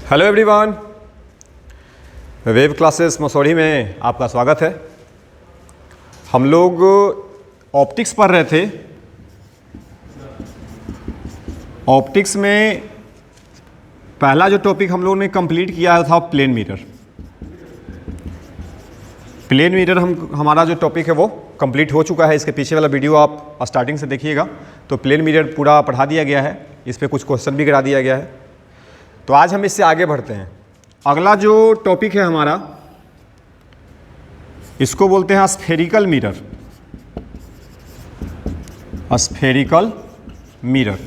Hello everyone, wave classes Masaurhi में आपका स्वागत है। हम लोग ऑप्टिक्स पढ़ रहे थे। ऑप्टिक्स में पहला जो टॉपिक हम लोगों ने कंप्लीट किया था प्लेन मिरर। प्लेन मिरर हमारा जो टॉपिक है वो कंप्लीट हो चुका है। इसके पीछे वाला वीडियो आप स्टार्टिंग से देखिएगा तो प्लेन मिरर पूरा पढ़ा दिया गया है, इस पर कुछ क्वेश्चन भी करा दिया गया है। तो आज हम इससे आगे बढ़ते हैं। अगला जो टॉपिक है हमारा, इसको बोलते हैं spherical mirror. Spherical mirror.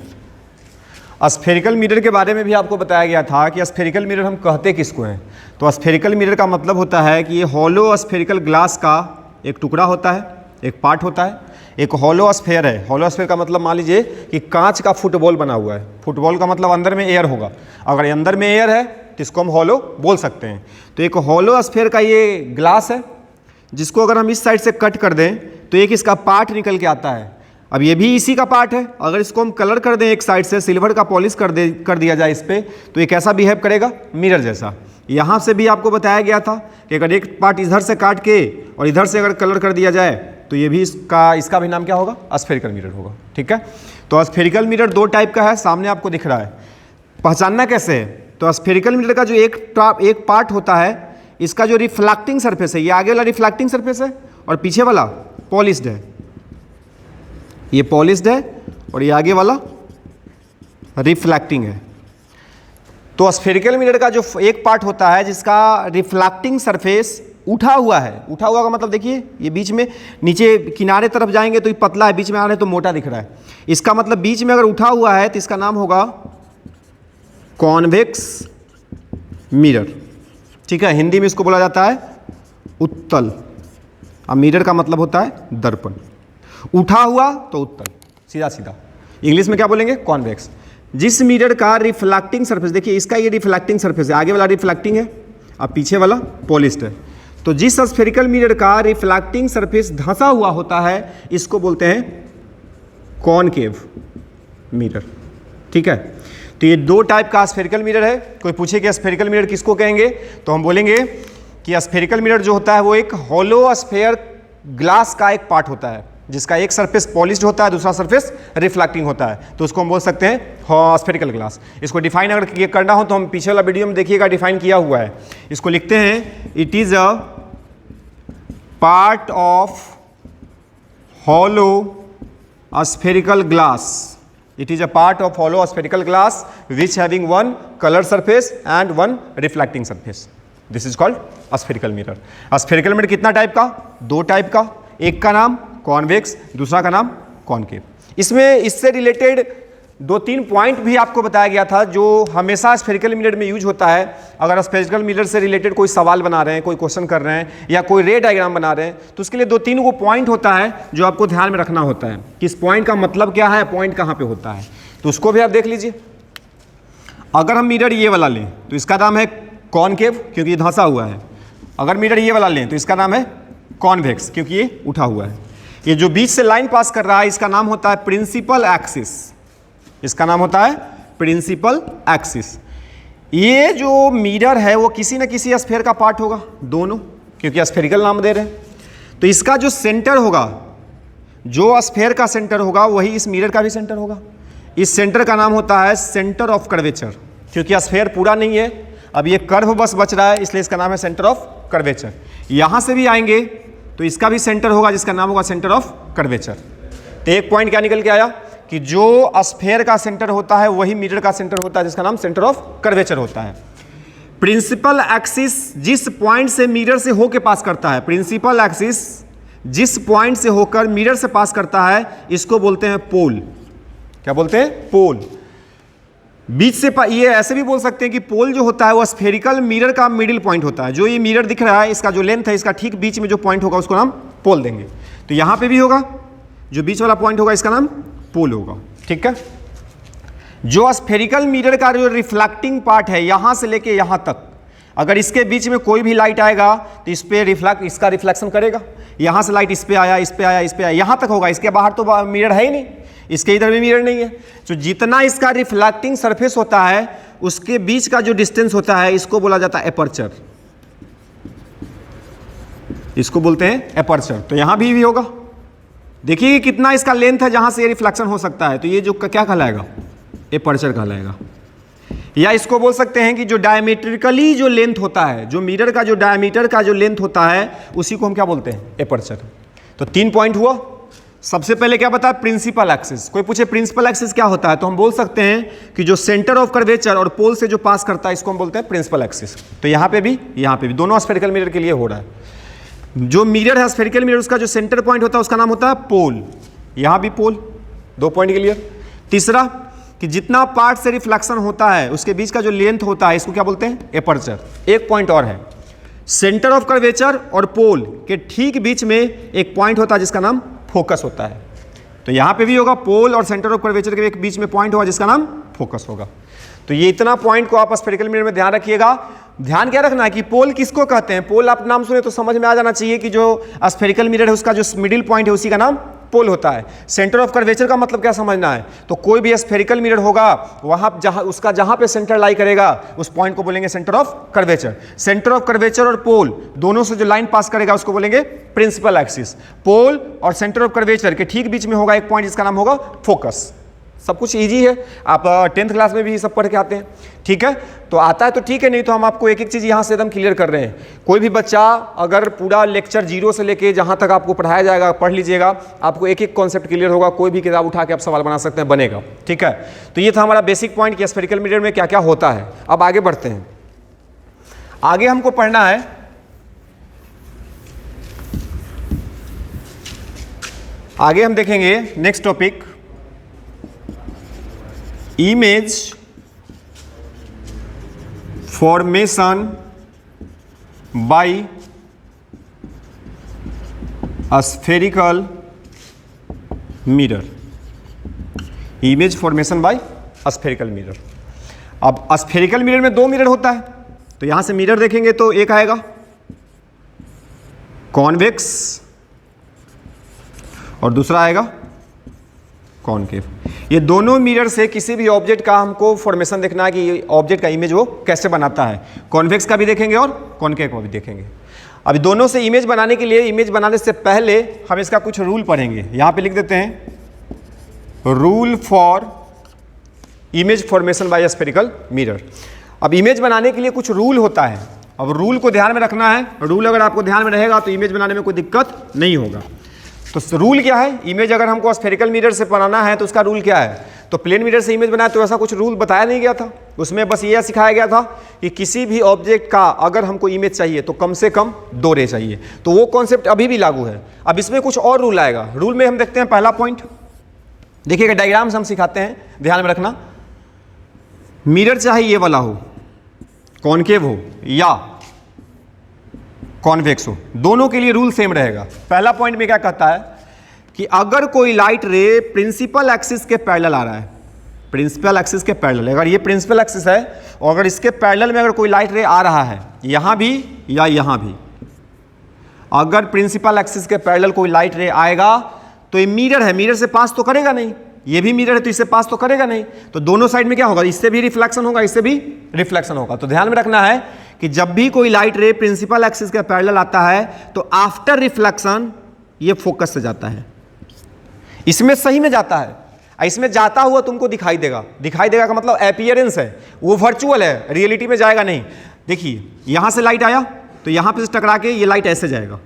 Spherical mirror के बारे में भी आपको बताया गया था कि स्फेरिकल मिरर हम कहते किसको हैं। तो स्फेरिकल मिरर का मतलब होता है कि ये हॉलो स्फेरिकल ग्लास का एक टुकड़ा होता है, एक पार्ट होता है। एक हॉलो स्फेयर है। हॉलो स्फेयर का मतलब मान लीजिए कि कांच का फुटबॉल बना हुआ है। फुटबॉल का मतलब अंदर में एयर होगा। अगर अंदर में एयर है तो इसको हम हॉलो बोल सकते हैं। तो एक हॉलो स्फेयर का ये ग्लास है, जिसको अगर हम इस साइड से कट कर दें तो एक इसका पार्ट निकल के आता है। अब ये भी इसी का पार्ट है। अगर इसको हम कलर कर दें एक साइड से, सिल्वर का पॉलिश कर दिया जाए इस पर, तो ये कैसा बिहेव करेगा? मिरर जैसा। यहाँ से भी आपको बताया गया था कि अगर एक पार्ट इधर से काट के और इधर से अगर कलर कर दिया जाए तो ये भी इसका भी नाम क्या होगा? स्फेरिकल मिरर होगा। ठीक है। तो स्फेरिकल मिरर दो टाइप का है, सामने आपको दिख रहा है। पहचानना कैसे है? तो स्फेरिकल मिरर का जो एक पार्ट होता है, इसका जो रिफ्लेक्टिंग सरफेस है, ये आगे वाला रिफ्लेक्टिंग सरफेस है और पीछे वाला पॉलिश्ड है। ये पॉलिश्ड है और ये आगे वाला रिफ्लेक्टिंग है। तो स्फेरिकल मिरर का जो एक पार्ट होता है जिसका रिफ्लेक्टिंग सरफेस उठा हुआ है। उठा हुआ का मतलब देखिए, ये बीच में नीचे किनारे तरफ जाएंगे तो ये पतला है, बीच में आ रहे तो मोटा दिख रहा है। इसका मतलब बीच में अगर उठा हुआ है तो इसका नाम होगा कॉन्वेक्स मिरर। ठीक है। हिंदी में इसको बोला जाता है उत्तल। अब मिरर का मतलब होता है दर्पण। उठा हुआ तो उत्तल, सीधा सीधा। इंग्लिश में क्या बोलेंगे? कॉन्वेक्स। जिस मिरर का रिफ्लेक्टिंग सरफेस, देखिए इसका ये रिफ्लेक्टिंग सरफेस है, आगे वाला रिफ्लेक्टिंग है और पीछे वाला पॉलिश्ड है। तो जिस स्फेरिकल मिरर का रिफ्लेक्टिंग सरफेस धंसा हुआ होता है, इसको बोलते हैं कॉनकेव मिरर। ठीक है। तो ये दो टाइप का स्फेरिकल मिरर है। कोई पूछे कि स्फेरिकल मिरर किसको कहेंगे, तो हम बोलेंगे कि स्फेरिकल मिरर जो होता है वो एक हॉलो स्फेयर ग्लास का एक पार्ट होता है, जिसका एक सरफेस पॉलिश्ड होता है, दूसरा सरफेस रिफ्लेक्टिंग होता है। तो उसको हम बोल सकते हैं स्फेरिकल ग्लास। इसको डिफाइन अगर करना हो तो हम पीछे वाला वीडियो में देखिएगा, डिफाइन किया हुआ है। इसको लिखते हैं, it is a part of hollow spherical glass. It is a part of hollow spherical glass which having one colour surface and one reflecting surface. This is called spherical mirror. Spherical mirror कितना type का? दो type का। एक का नाम convex, दूसरा का नाम कॉनकेव। इसमें इससे रिलेटेड दो तीन पॉइंट भी आपको बताया गया था जो हमेशा स्फेरिकल मिरर में यूज होता है। अगर स्फेरिकल मिरर से रिलेटेड कोई सवाल बना रहे हैं, कोई क्वेश्चन कर रहे हैं या कोई रे डायग्राम बना रहे हैं, तो उसके लिए दो तीन वो पॉइंट होता है जो आपको ध्यान में रखना होता है कि इस पॉइंट का मतलब क्या है, पॉइंट कहाँ पे होता है। तो उसको भी आप देख लीजिए। अगर हम मिरर ये वाला लें तो इसका नाम है कॉनकेव, क्योंकि ये धंसा हुआ है। अगर मिरर ये वाला लें तो इसका नाम है कॉन्वेक्स, क्योंकि ये उठा हुआ है। ये जो बीच से लाइन पास कर रहा है, इसका नाम होता है प्रिंसिपल एक्सिस। इसका नाम होता है प्रिंसिपल एक्सिस। ये जो मिरर है वो किसी न किसी स्फेयर का पार्ट होगा, दोनों, क्योंकि स्फेरिकल नाम दे रहे हैं। तो इसका जो सेंटर होगा, जो स्फेयर का सेंटर होगा, वही इस मिरर का भी सेंटर होगा। इस सेंटर का नाम होता है सेंटर ऑफ कर्वेचर, क्योंकि स्फेयर पूरा नहीं है, अब ये कर्व बस बच रहा है, इसलिए इसका नाम है सेंटर ऑफ कर्वेचर। यहां से भी आएंगे तो इसका भी सेंटर होगा, जिसका नाम होगा सेंटर ऑफ कर्वेचर। तो एक पॉइंट क्या निकल के आया कि जो स्फेयर का सेंटर होता है वही मिरर का सेंटर होता है, जिसका नाम सेंटर ऑफ कर्वेचर होता है। प्रिंसिपल एक्सिस जिस पॉइंट से मिरर से होकर पास करता है, प्रिंसिपल एक्सिस जिस पॉइंट से होकर मिरर से पास करता है, इसको बोलते हैं पोल। क्या बोलते हैं? पोल। बीच से ये ऐसे भी बोल सकते हैं कि पोल जो होता है वो स्फेरिकल मिरर का मिडिल पॉइंट होता है। जो ये मिरर दिख रहा है, इसका जो लेंथ है, इसका ठीक बीच में जो पॉइंट होगा उसको नाम पोल देंगे। तो यहां पे भी होगा, जो बीच वाला पॉइंट होगा इसका नाम पोल होगा। ठीक है। जो स्फेरिकल मिरर का जो रिफ्लेक्टिंग पार्ट है, यहां से लेके यहां तक, अगर इसके बीच में कोई भी लाइट आएगा तो इस पे इसका रिफ्लेक्शन करेगा। यहां से लाइट इस पे आया, इस पे आया, इस पे आया, यहां तक होगा, इसके बाहर तो मिरर है ही नहीं। इसके इधर भी मिरर नहीं है। तो जितना इसका रिफ्लेक्टिंग सरफेस होता है उसके बीच का जो डिस्टेंस होता है इसको बोला जाता है एपर्चर, इसको बोलते हैं एपर्चर। तो यहां भी होगा, देखिए कि कितना इसका लेंथ है जहां से रिफ्लेक्शन हो सकता है, तो ये जो क्या कहलाएगा, एपर्चर कहलाएगा। या इसको बोल सकते हैं कि जो डायमीट्रिकली जो लेंथ होता है, जो मिरर का जो डायमीटर का जो लेंथ होता है उसी को हम क्या बोलते हैं, एपर्चर। तो 3 पॉइंट हुआ। सबसे पहले क्या बताया, प्रिंसिपल एक्सिस। कोई पूछे प्रिंसिपल एक्सिस क्या होता है, तो हम बोल सकते हैं कि जो सेंटर ऑफ कर्वेचर और पोल से जो पास करता है इसको हम बोलते हैं प्रिंसिपल एक्सिस। तो यहाँ पे भी दोनों स्फेरिकल मिरर के लिए हो रहा है। जो मिरर है स्फेरिकल मिरर, उसका जो सेंटर पॉइंट होता है उसका नाम होता है पोल। यहाँ भी पोल, 2 पॉइंट क्लियर। तीसरा कि जितना पार्ट से रिफ्लेक्शन होता है उसके बीच का जो लेंथ होता है इसको क्या बोलते हैं, एपर्चर। एक पॉइंट और है, सेंटर ऑफ कर्वेचर और पोल के ठीक बीच में एक पॉइंट होता है जिसका नाम फोकस होता है। तो यहां पे भी होगा, पोल और सेंटर ऑफ कर्वेचर के बीच में पॉइंट होगा जिसका नाम फोकस होगा। तो ये इतना पॉइंट को आप स्फेरिकल मिरर में ध्यान रखिएगा। ध्यान क्या रखना है कि पोल किसको कहते हैं, पोल आप नाम सुने तो समझ में आ जाना चाहिए कि जो स्फेरिकल मिरर है उसका जो मिडिल पॉइंट है उसी का नाम पोल होता है। सेंटर ऑफ कर्वेचर का मतलब क्या समझना है, तो कोई भी स्फेरिकल मिरर होगा वहां जहां पे सेंटर लाई करेगा उस पॉइंट को बोलेंगे centre of curvature. Centre of curvature और पोल दोनों से जो लाइन पास करेगा उसको बोलेंगे प्रिंसिपल एक्सिस। पोल और सेंटर ऑफ कर्वेचर के ठीक बीच में होगा एक पॉइंट जिसका नाम होगा फोकस। सब कुछ इजी है, आप 10th क्लास में भी सब पढ़ के आते हैं, ठीक है। तो आता है तो ठीक है, नहीं तो हम आपको एक एक चीज़ यहाँ से एकदम क्लियर कर रहे हैं। कोई भी बच्चा अगर पूरा लेक्चर 0 से लेके जहाँ तक आपको पढ़ाया जाएगा पढ़ लीजिएगा, आपको एक एक कॉन्सेप्ट क्लियर होगा। कोई भी किताब उठा के आप सवाल बना सकते हैं, बनेगा, ठीक है। तो ये था हमारा बेसिक पॉइंट कि स्फेरिकल मिरर में क्या क्या होता है। अब आगे बढ़ते हैं। आगे हमको पढ़ना है आगे हम देखेंगे next topic, image formation by spherical mirror. Image formation by spherical mirror. अब स्फेरिकल मिरर में 2 मिरर होता है, तो यहां से मिरर देखेंगे तो एक आएगा कॉन्वेक्स और दूसरा आएगा कॉनकेव। ये दोनों मिरर से किसी भी ऑब्जेक्ट का हमको फॉर्मेशन देखना है कि ये ऑब्जेक्ट का इमेज वो कैसे बनाता है। कॉन्वेक्स का भी देखेंगे और कॉनकेव का भी देखेंगे। अभी दोनों से इमेज बनाने के लिए, इमेज बनाने से पहले हम इसका कुछ रूल पढ़ेंगे। यहां पे लिख देते हैं, rule for image formation by spherical mirror. अब इमेज बनाने के लिए कुछ रूल होता है, अब रूल को ध्यान में रखना है। रूल अगर आपको ध्यान में रहेगा तो इमेज बनाने में कोई दिक्कत नहीं होगा। तो रूल क्या है, इमेज अगर हमको स्फेरिकल मिरर से बनाना है तो उसका रूल क्या है। तो प्लेन मिरर से इमेज बनाया तो ऐसा कुछ रूल बताया नहीं गया था, उसमें बस ये सिखाया गया था कि किसी भी ऑब्जेक्ट का अगर हमको इमेज चाहिए तो कम से कम 2 रे चाहिए। तो वो कॉन्सेप्ट अभी भी लागू है। अब इसमें कुछ और रूल आएगा। रूल में हम देखते हैं पहला पॉइंट, देखिएगा डायग्राम्स हम सिखाते हैं, ध्यान में रखना। मिरर चाहे ये वाला हो, कॉनकेव हो या कॉन्वेक्स हो, दोनों के लिए रूल सेम रहेगा। पहला पॉइंट में क्या कहता है कि अगर कोई लाइट रे प्रिंसिपल एक्सिस के पैरेलल आ रहा है, प्रिंसिपल एक्सिस के पैरेलल, अगर ये प्रिंसिपल एक्सिस है और अगर इसके पैरेलल में अगर कोई लाइट रे आ रहा है, यहां भी या यहां भी, अगर प्रिंसिपल एक्सिस के पैरेलल कोई लाइट रे आएगा तो ये मिरर है, मिरर से पास तो करेगा नहीं। ये भी मिरर है तो इससे पास तो करेगा नहीं। तो दोनों साइड में क्या होगा, इससे भी रिफ्लेक्शन होगा, इससे भी रिफ्लेक्शन होगा। तो ध्यान में रखना है कि जब भी कोई लाइट रे प्रिंसिपल एक्सिस के पैरेलल आता है तो आफ्टर रिफ्लेक्शन ये फोकस से जाता है, इसमें सही में जाता है, इसमें जाता हुआ तुमको दिखाई देगा। दिखाई देगा का मतलब अपीयरेंस है, वो वर्चुअल है, रियलिटी में जाएगा नहीं। देखिए यहां से लाइट आया तो यहां पे से टकरा के ये लाइट ऐसे जाएगा।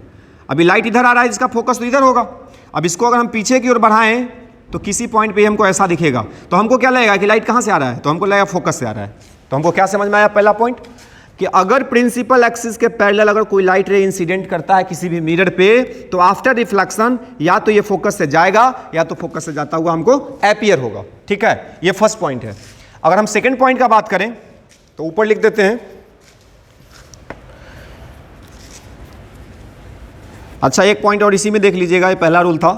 अभी लाइट इधर आ रहा है, इसका फोकस तो इधर होगा। अब इसको अगर हम पीछे की ओर बढ़ाएं तो किसी पॉइंट पे हमको ऐसा दिखेगा, तो हमको क्या लगेगा कि लाइट कहां से आ रहा है, तो हमको लगेगा फोकस से आ रहा है। तो हमको क्या समझ में आया पहला पॉइंट, कि अगर प्रिंसिपल एक्सिस के पैरेलल अगर कोई लाइट रे इंसिडेंट करता है किसी भी मिरर पे तो आफ्टर रिफ्लेक्शन या तो ये फोकस से जाएगा या तो फोकस से जाता हुआ हमको अपीयर होगा, ठीक है। ये फर्स्ट पॉइंट है। अगर हम सेकंड पॉइंट का बात करें तो ऊपर लिख देते हैं। अच्छा, एक पॉइंट और इसी में देख लीजिएगा, ये पहला रूल था,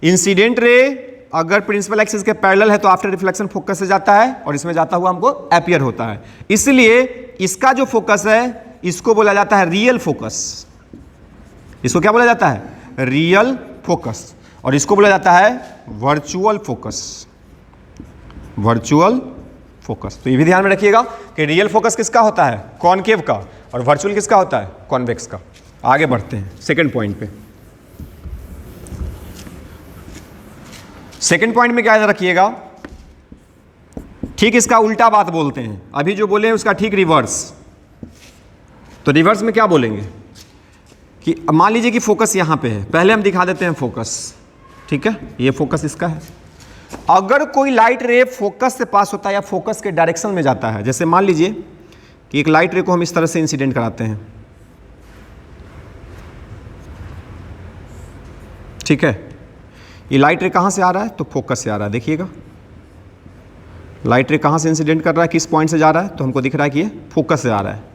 इंसिडेंट रे अगर प्रिंसिपल एक्सिस के पैरेलल है तो आफ्टर रिफ्लेक्शन फोकस से जाता है और इसमें जाता हुआ हमको अपीयर होता है। इसलिए इसका जो फोकस है इसको बोला जाता है रियल फोकस। इसको क्या बोला जाता है, रियल फोकस। और इसको बोला जाता है वर्चुअल फोकस, वर्चुअल फोकस। तो ये भी ध्यान में रखिएगा कि रियल फोकस किसका होता है, कॉनकेव का, और वर्चुअल किसका होता है, कॉन्वेक्स का। आगे बढ़ते हैं सेकंड पॉइंट पे। सेकंड पॉइंट में क्या याद रखिएगा, ठीक इसका उल्टा बात बोलते हैं। अभी जो बोले हैं उसका ठीक रिवर्स। तो रिवर्स में क्या बोलेंगे कि मान लीजिए कि फोकस यहां पे है, पहले हम दिखा देते हैं फोकस, ठीक है, ये फोकस इसका है। अगर कोई लाइट रे फोकस से पास होता है या फोकस के डायरेक्शन में जाता है, जैसे मान लीजिए कि एक लाइट रे को हम इस तरह से इंसिडेंट कराते हैं, ठीक है, ये लाइट रे कहां से आ रहा है, तो फोकस से आ रहा है। देखिएगा लाइट रे कहां से इंसिडेंट कर रहा है, किस पॉइंट से जा रहा है, तो हमको दिख रहा है कि ये फोकस से आ रहा है।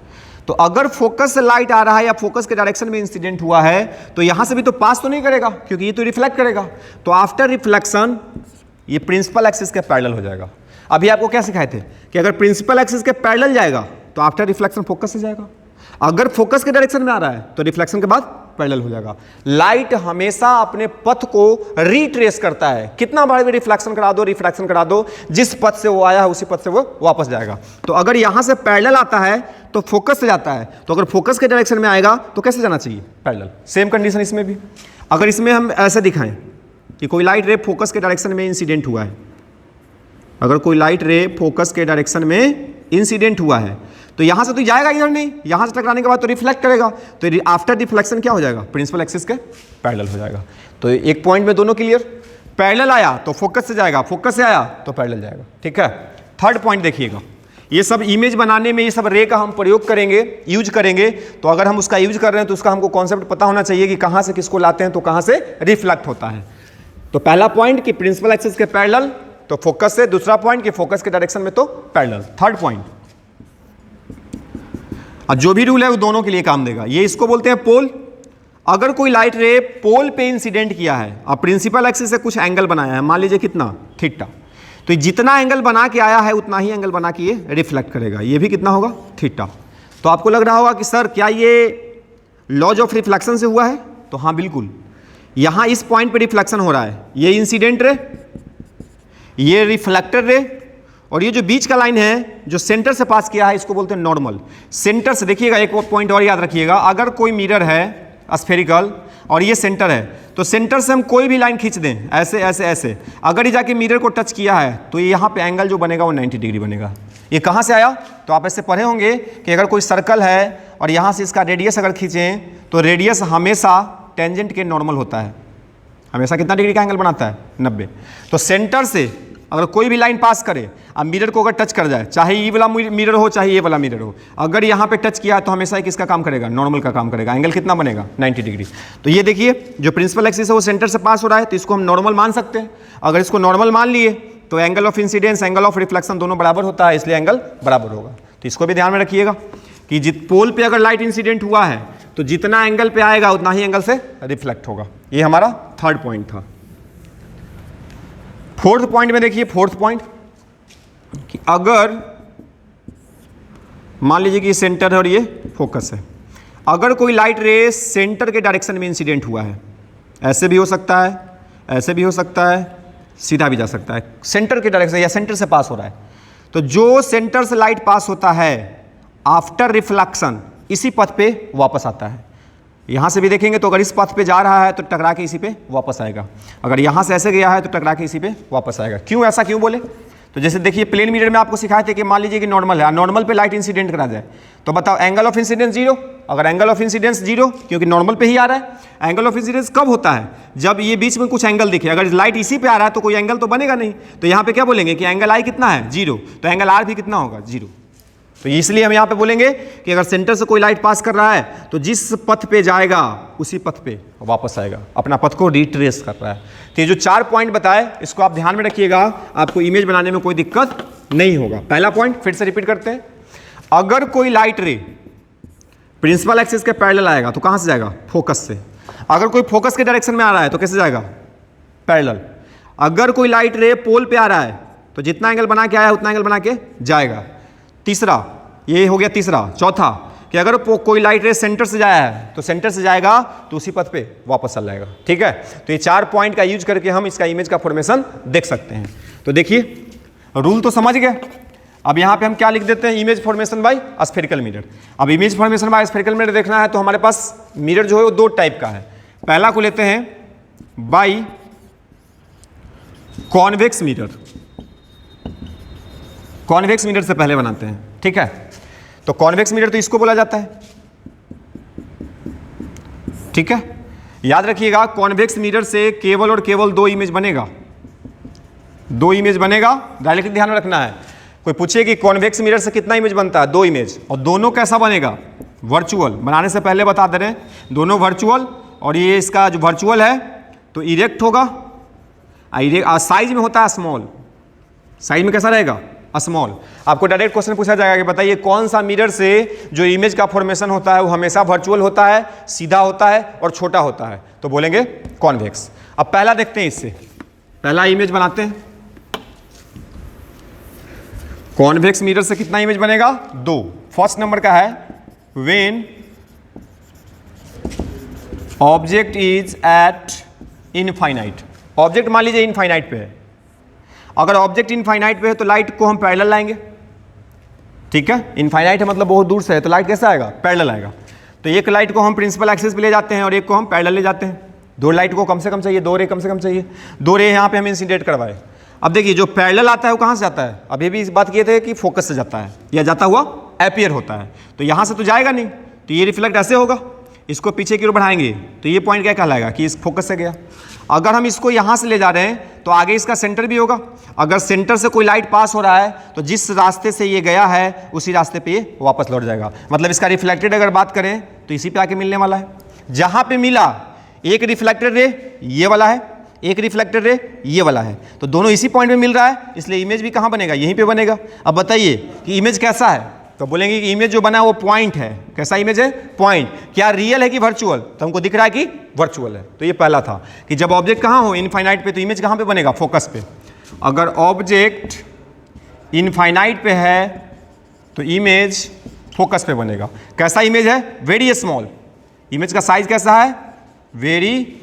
तो अगर फोकस से लाइट आ रहा है या फोकस के डायरेक्शन में इंसिडेंट हुआ है, तो यहां से भी तो पास तो नहीं करेगा, क्योंकि ये तो रिफ्लेक्ट करेगा। तो आफ्टर रिफ्लेक्शन ये प्रिंसिपल एक्सिस के पैरेलल हो जाएगा। अभी आपको क्या सिखाए थे कि अगर प्रिंसिपल एक्सिस के पैरेलल जाएगा तो आफ्टर रिफ्लेक्शन फोकस से जाएगा, अगर फोकस के डायरेक्शन में आ रहा है तो रिफ्लेक्शन के बाद पैरेलल हो जाएगा। लाइट हमेशा अपने पथ को रिट्रेस करता है, कितना बार भी रिफ्लेक्शन करा दो, रिफ्रैक्शन करा दो, जिस पथ से वो आया है उसी पथ से वो वापस जाएगा। तो अगर यहां से पैरेलल आता है तो फोकस से जाता है, तो अगर फोकस के डायरेक्शन में आएगा तो कैसे जाना चाहिए, पैरेलल। सेम कंडीशन इसमें भी। अगर इसमें हम ऐसे दिखाएं कि कोई लाइट रे फोकस के डायरेक्शन में इंसिडेंट हुआ है, अगर कोई लाइट रे फोकस के डायरेक्शन में इंसिडेंट हुआ है, तो यहां से तो जाएगा इधर नहीं, यहां से टकराने के बाद तो रिफ्लेक्ट करेगा, तो आफ्टर रिफ्लेक्शन क्या हो जाएगा, प्रिंसिपल एक्सिस के पैरेलल हो जाएगा। तो एक पॉइंट में दोनों क्लियर, पैरेलल आया तो फोकस से जाएगा, फोकस से आया तो पैरेलल जाएगा, ठीक है। थर्ड पॉइंट देखिएगा, ये सब इमेज बनाने में ये सब रे का हम प्रयोग करेंगे, यूज करेंगे। तो अगर हम उसका यूज कर रहे हैं तो उसका हमको कॉन्सेप्ट पता होना चाहिए कि कहां से किसको लाते हैं तो कहां से रिफ्लेक्ट होता है। तो पहला पॉइंट कि प्रिंसिपल एक्सिस के पैरेलल तो फोकस से, दूसरा पॉइंट कि फोकस के डायरेक्शन में तो पैरेलल। थर्ड पॉइंट, और जो भी रूल है वो दोनों के लिए काम देगा। ये इसको बोलते हैं पोल। अगर कोई लाइट रे पोल पे इंसिडेंट किया है और प्रिंसिपल एक्सिस से कुछ एंगल बनाया है, मान लीजिए कितना, थीटा, तो जितना एंगल बना के आया है उतना ही एंगल बना के ये रिफ्लेक्ट करेगा, ये भी कितना होगा, थीटा। तो आपको लग रहा होगा कि सर क्या ये लॉज ऑफ रिफ्लेक्शन से हुआ है, तो हाँ बिल्कुल। यहां इस पॉइंट पे रिफ्लेक्शन हो रहा है, ये इंसिडेंट रे, ये रिफ्लेक्टर रे, और ये जो बीच का लाइन है जो सेंटर से पास किया है इसको बोलते हैं नॉर्मल। सेंटर से देखिएगा, एक पॉइंट और याद रखिएगा, अगर कोई मिरर है स्फेरिकल और ये सेंटर है, तो सेंटर से हम कोई भी लाइन खींच दें, ऐसे ऐसे ऐसे, अगर ये जाके मिरर को टच किया है तो ये यहाँ पे एंगल जो बनेगा वो 90 डिग्री बनेगा। ये कहाँ से आया, तो आप ऐसे पढ़े होंगे कि अगर कोई सर्कल है और यहाँ से इसका रेडियस अगर खींचें तो रेडियस हमेशा टेंजेंट के नॉर्मल होता है, हमेशा कितना डिग्री का एंगल बनाता है, 90। तो सेंटर से अगर कोई भी लाइन पास करे, अब मिरर को अगर टच कर जाए, चाहे ये वाला मिरर हो चाहे ये वाला मिरर हो, अगर यहाँ पे टच किया तो हमेशा किसका काम करेगा, नॉर्मल का काम करेगा। एंगल कितना बनेगा, 90 डिग्री। तो ये देखिए जो प्रिंसिपल एक्सिस है वो सेंटर से पास हो रहा है, तो इसको हम नॉर्मल मान सकते हैं। अगर इसको नॉर्मल मान लिए तो angle of incidence, angle of reflection दोनों बराबर होता है, इसलिए एंगल बराबर होगा। तो इसको भी ध्यान में रखिएगा कि जित पोल पे अगर लाइट इंसिडेंट हुआ है तो जितना एंगल पे आएगा उतना ही एंगल से रिफ्लेक्ट होगा। ये हमारा थर्ड पॉइंट था। फोर्थ पॉइंट में देखिए, फोर्थ पॉइंट कि अगर मान लीजिए कि सेंटर है और ये फोकस है, अगर कोई लाइट रे सेंटर के डायरेक्शन में इंसिडेंट हुआ है, ऐसे भी हो सकता है, ऐसे भी हो सकता है, सीधा भी जा सकता है, सेंटर के डायरेक्शन या सेंटर से पास हो रहा है, तो जो सेंटर से लाइट पास होता है आफ्टर रिफ्लेक्शन इसी पथ पे वापस आता है। यहाँ से भी देखेंगे तो अगर इस पथ पे जा रहा है तो टकरा के इसी पे वापस आएगा, अगर यहाँ से ऐसे गया है तो टकरा के इसी पे वापस आएगा। क्यों, ऐसा क्यों बोले, तो जैसे देखिए प्लेन मिरर में आपको सिखाए थे कि मान लीजिए कि नॉर्मल है, नॉर्मल पे लाइट इंसिडेंट करा जाए तो बताओ एंगल ऑफ इंसिडेंस जीरो। अगर एंगल ऑफ इंसिडेंस जीरो क्योंकि नॉर्मल पे ही आ रहा है, एंगल ऑफ इंसिडेंस कब होता है, जब ये बीच में कुछ एंगल दिखे। अगर लाइट इसी पे आ रहा है तो कोई एंगल तो बनेगा नहीं, तो यहाँ पे क्या बोलेंगे कि एंगल आई कितना है, जीरो, तो एंगल आर भी कितना होगा, जीरो। तो इसलिए हम यहाँ पे बोलेंगे कि अगर सेंटर से कोई लाइट पास कर रहा है तो जिस पथ पे जाएगा उसी पथ पे वापस आएगा, अपना पथ को रिट्रेस कर रहा है। तो ये जो 4 पॉइंट बताए इसको आप ध्यान में रखिएगा, आपको इमेज बनाने में कोई दिक्कत नहीं होगा। पहला पॉइंट फिर से रिपीट करते हैं, अगर कोई लाइट रे प्रिंसिपल एक्सिस के पैरेलल आएगा तो कहाँ से जाएगा, फोकस से। अगर कोई फोकस के डायरेक्शन में आ रहा है तो कैसे जाएगा, पैरेलल। अगर कोई लाइट रे पोल पे आ रहा है तो जितना एंगल बना के आया उतना एंगल बना के जाएगा। तीसरा, ये हो गया तीसरा। चौथा, कि अगर कोई लाइट रे सेंटर से जाया है तो सेंटर से जाएगा तो उसी पथ पे वापस चल जाएगा। ठीक है, तो ये 4 पॉइंट का यूज करके हम इसका इमेज का फॉर्मेशन देख सकते हैं। तो देखिए रूल तो समझ गए। अब यहाँ पे हम क्या लिख देते हैं, image formation by spherical mirror. अब image formation by spherical mirror देखना है तो हमारे पास मिरर जो है वो 2 टाइप का है। पहला को लेते हैं by convex mirror. Convex mirror से पहले बनाते हैं। ठीक है, तो कॉन्वेक्स मिरर तो इसको बोला जाता है। ठीक है, याद रखिएगा कॉन्वेक्स मिरर से केवल और केवल 2 इमेज बनेगा। 2 इमेज बनेगा, डायरेक्टली ध्यान में रखना है। कोई पूछे कि कॉन्वेक्स मिरर से कितना इमेज बनता है, 2 इमेज, और दोनों कैसा बनेगा, वर्चुअल। बनाने से पहले बता दे रहे हैं, दोनों वर्चुअल। और ये इसका जो वर्चुअल है तो इरेक्ट होगा, साइज में होता है स्मॉल। साइज में कैसा रहेगा, स्मॉल। आपको डायरेक्ट क्वेश्चन पूछा जाएगा कि बताइए कौन सा मिरर से जो इमेज का फॉर्मेशन होता है वो हमेशा वर्चुअल होता है, सीधा होता है और छोटा होता है, तो बोलेंगे कॉन्वेक्स। अब पहला देखते हैं, इससे पहला इमेज बनाते हैं। कॉन्वेक्स मिरर से कितना इमेज बनेगा, 2। फर्स्ट नंबर का है when object is eight infinite. Object मान लीजिए इनफाइनाइट पे है। अगर ऑब्जेक्ट इनफाइनाइट पे है तो लाइट को हम पैरेलल लाएंगे। ठीक है, इनफाइनाइट है मतलब बहुत दूर से है, तो लाइट कैसा आएगा, पैरेलल आएगा। तो एक लाइट को हम प्रिंसिपल एक्सिस पे ले जाते हैं और एक को हम पैरेलल ले जाते हैं। 2 लाइट को कम से कम चाहिए, 2 रे कम से कम चाहिए। 2 रे यहाँ पे हम इंसिडेंट करवाए। अब देखिए जो पैरेलल आता है वो कहाँ से जाता है, अभी भी इस बात किए थे कि फोकस से जाता है या जाता हुआ अपीयर होता है। तो यहाँ से तो जाएगा नहीं, तो ये रिफ्लेक्ट ऐसे होगा। इसको पीछे की ओर बढ़ाएंगे तो ये पॉइंट क्या कहलाएगा कि इस फोकस से गया। अगर हम इसको यहाँ से ले जा रहे हैं तो आगे इसका सेंटर भी होगा। अगर सेंटर से कोई लाइट पास हो रहा है तो जिस रास्ते से ये गया है उसी रास्ते पे ये वापस लौट जाएगा। मतलब इसका रिफ्लेक्टेड अगर बात करें तो इसी पे आके मिलने वाला है। जहाँ पे मिला एक रिफ्लेक्टेड रे ये वाला है, एक रिफ्लेक्टेड रे ये वाला है, तो दोनों इसी पॉइंट में मिल रहा है, इसलिए इमेज भी कहाँ बनेगा, यहीं पे बनेगा। अब बताइए कि इमेज कैसा है, तो बोलेंगे कि इमेज जो बना है वो पॉइंट है। कैसा इमेज है, पॉइंट। क्या रियल है कि वर्चुअल, तो हमको दिख रहा है कि वर्चुअल है। तो ये पहला था कि जब ऑब्जेक्ट कहाँ हो, इनफाइनाइट पे, तो इमेज कहाँ पे बनेगा, फोकस पे। अगर ऑब्जेक्ट इनफाइनाइट पे है तो इमेज फोकस पे बनेगा। कैसा इमेज है, वेरी स्मॉल। इमेज का साइज कैसा है, वेरी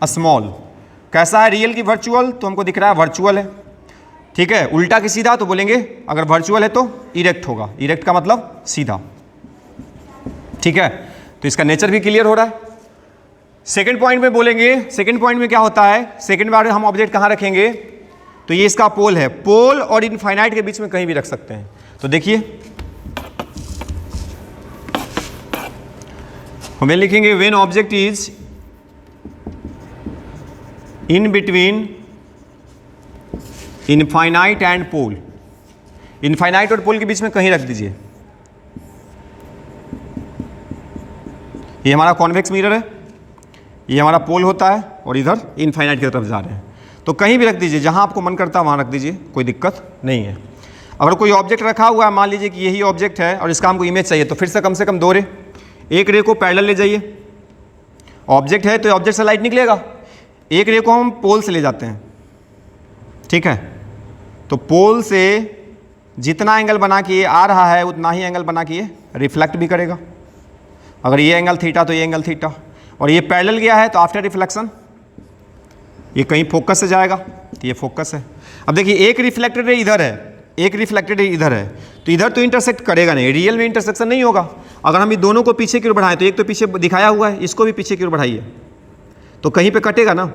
स्मॉल। कैसा है, रियल की वर्चुअल, तो हमको दिख रहा है वर्चुअल है। ठीक है, उल्टा की सीधा, तो बोलेंगे अगर वर्चुअल है तो इरेक्ट होगा। इरेक्ट का मतलब सीधा। ठीक है, तो इसका नेचर भी क्लियर हो रहा है। सेकंड पॉइंट में बोलेंगे, सेकंड पॉइंट में क्या होता है, सेकंड बार हम ऑब्जेक्ट कहाँ रखेंगे, तो ये इसका पोल है। पोल और इनफाइनाइट के बीच में कहीं भी रख सकते हैं। तो देखिए हमें लिखेंगे when object is in between infinite and pole. Infinite और पोल के बीच में कहीं रख दीजिए। ये हमारा कॉन्वेक्स मिरर है, ये हमारा पोल होता है और इधर इनफाइनाइट की तरफ जा रहे हैं, तो कहीं भी रख दीजिए, जहां आपको मन करता है वहां रख दीजिए, कोई दिक्कत नहीं है। अगर कोई ऑब्जेक्ट रखा हुआ है, मान लीजिए कि यही ऑब्जेक्ट है और इसका हमको इमेज चाहिए, तो फिर से कम 2 रे, एक रे को पैरेलल ले जाइए। ऑब्जेक्ट है तो ऑब्जेक्ट से लाइट निकलेगा, एक रे को हम पोल से ले जाते हैं। ठीक है, तो पोल से जितना एंगल बना के ये आ रहा है उतना ही एंगल बना के ये रिफ्लेक्ट भी करेगा। अगर ये एंगल थीटा तो ये एंगल थीटा, और ये पैरेलल गया है तो आफ्टर रिफ्लेक्शन ये कहीं फोकस से जाएगा, तो ये फोकस है। अब देखिए एक रिफ्लेक्टेड रे इधर है, एक रिफ्लेक्टेड रे इधर है, तो इधर तो इंटरसेक्ट करेगा नहीं, रियल में इंटरसेक्शन नहीं होगा। अगर हम ये दोनों को पीछे की ओर बढ़ाएं तो एक तो पीछे दिखाया हुआ है, इसको भी पीछे की ओर बढ़ाइए तो कहीं पे कटेगा ना,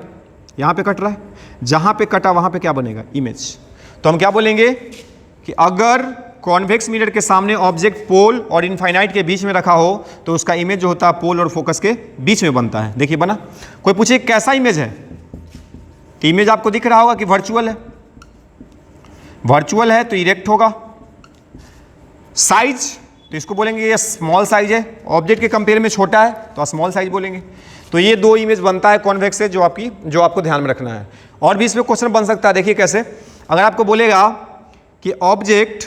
यहाँ पे कट रहा है, जहाँ पे कटा वहाँ पे क्या बनेगा, इमेज। तो हम क्या बोलेंगे कि अगर कॉन्वेक्स मिरर के सामने ऑब्जेक्ट पोल और इनफाइनाइट के बीच में रखा हो तो उसका इमेज जो होता है पोल और फोकस के बीच में बनता है। देखिए बना। कोई पूछे कैसा इमेज है, तो इमेज आपको दिख रहा होगा कि वर्चुअल है। वर्चुअल है तो इरेक्ट होगा। साइज तो इसको बोलेंगे ये स्मॉल साइज है, ऑब्जेक्ट के कंपेयर में छोटा है तो स्मॉल साइज बोलेंगे। तो ये 2 इमेज बनता है कॉन्वेक्स से, जो आपको ध्यान में रखना है। और भी इसमें क्वेश्चन बन सकता है, देखिए कैसे। अगर आपको बोलेगा कि ऑब्जेक्ट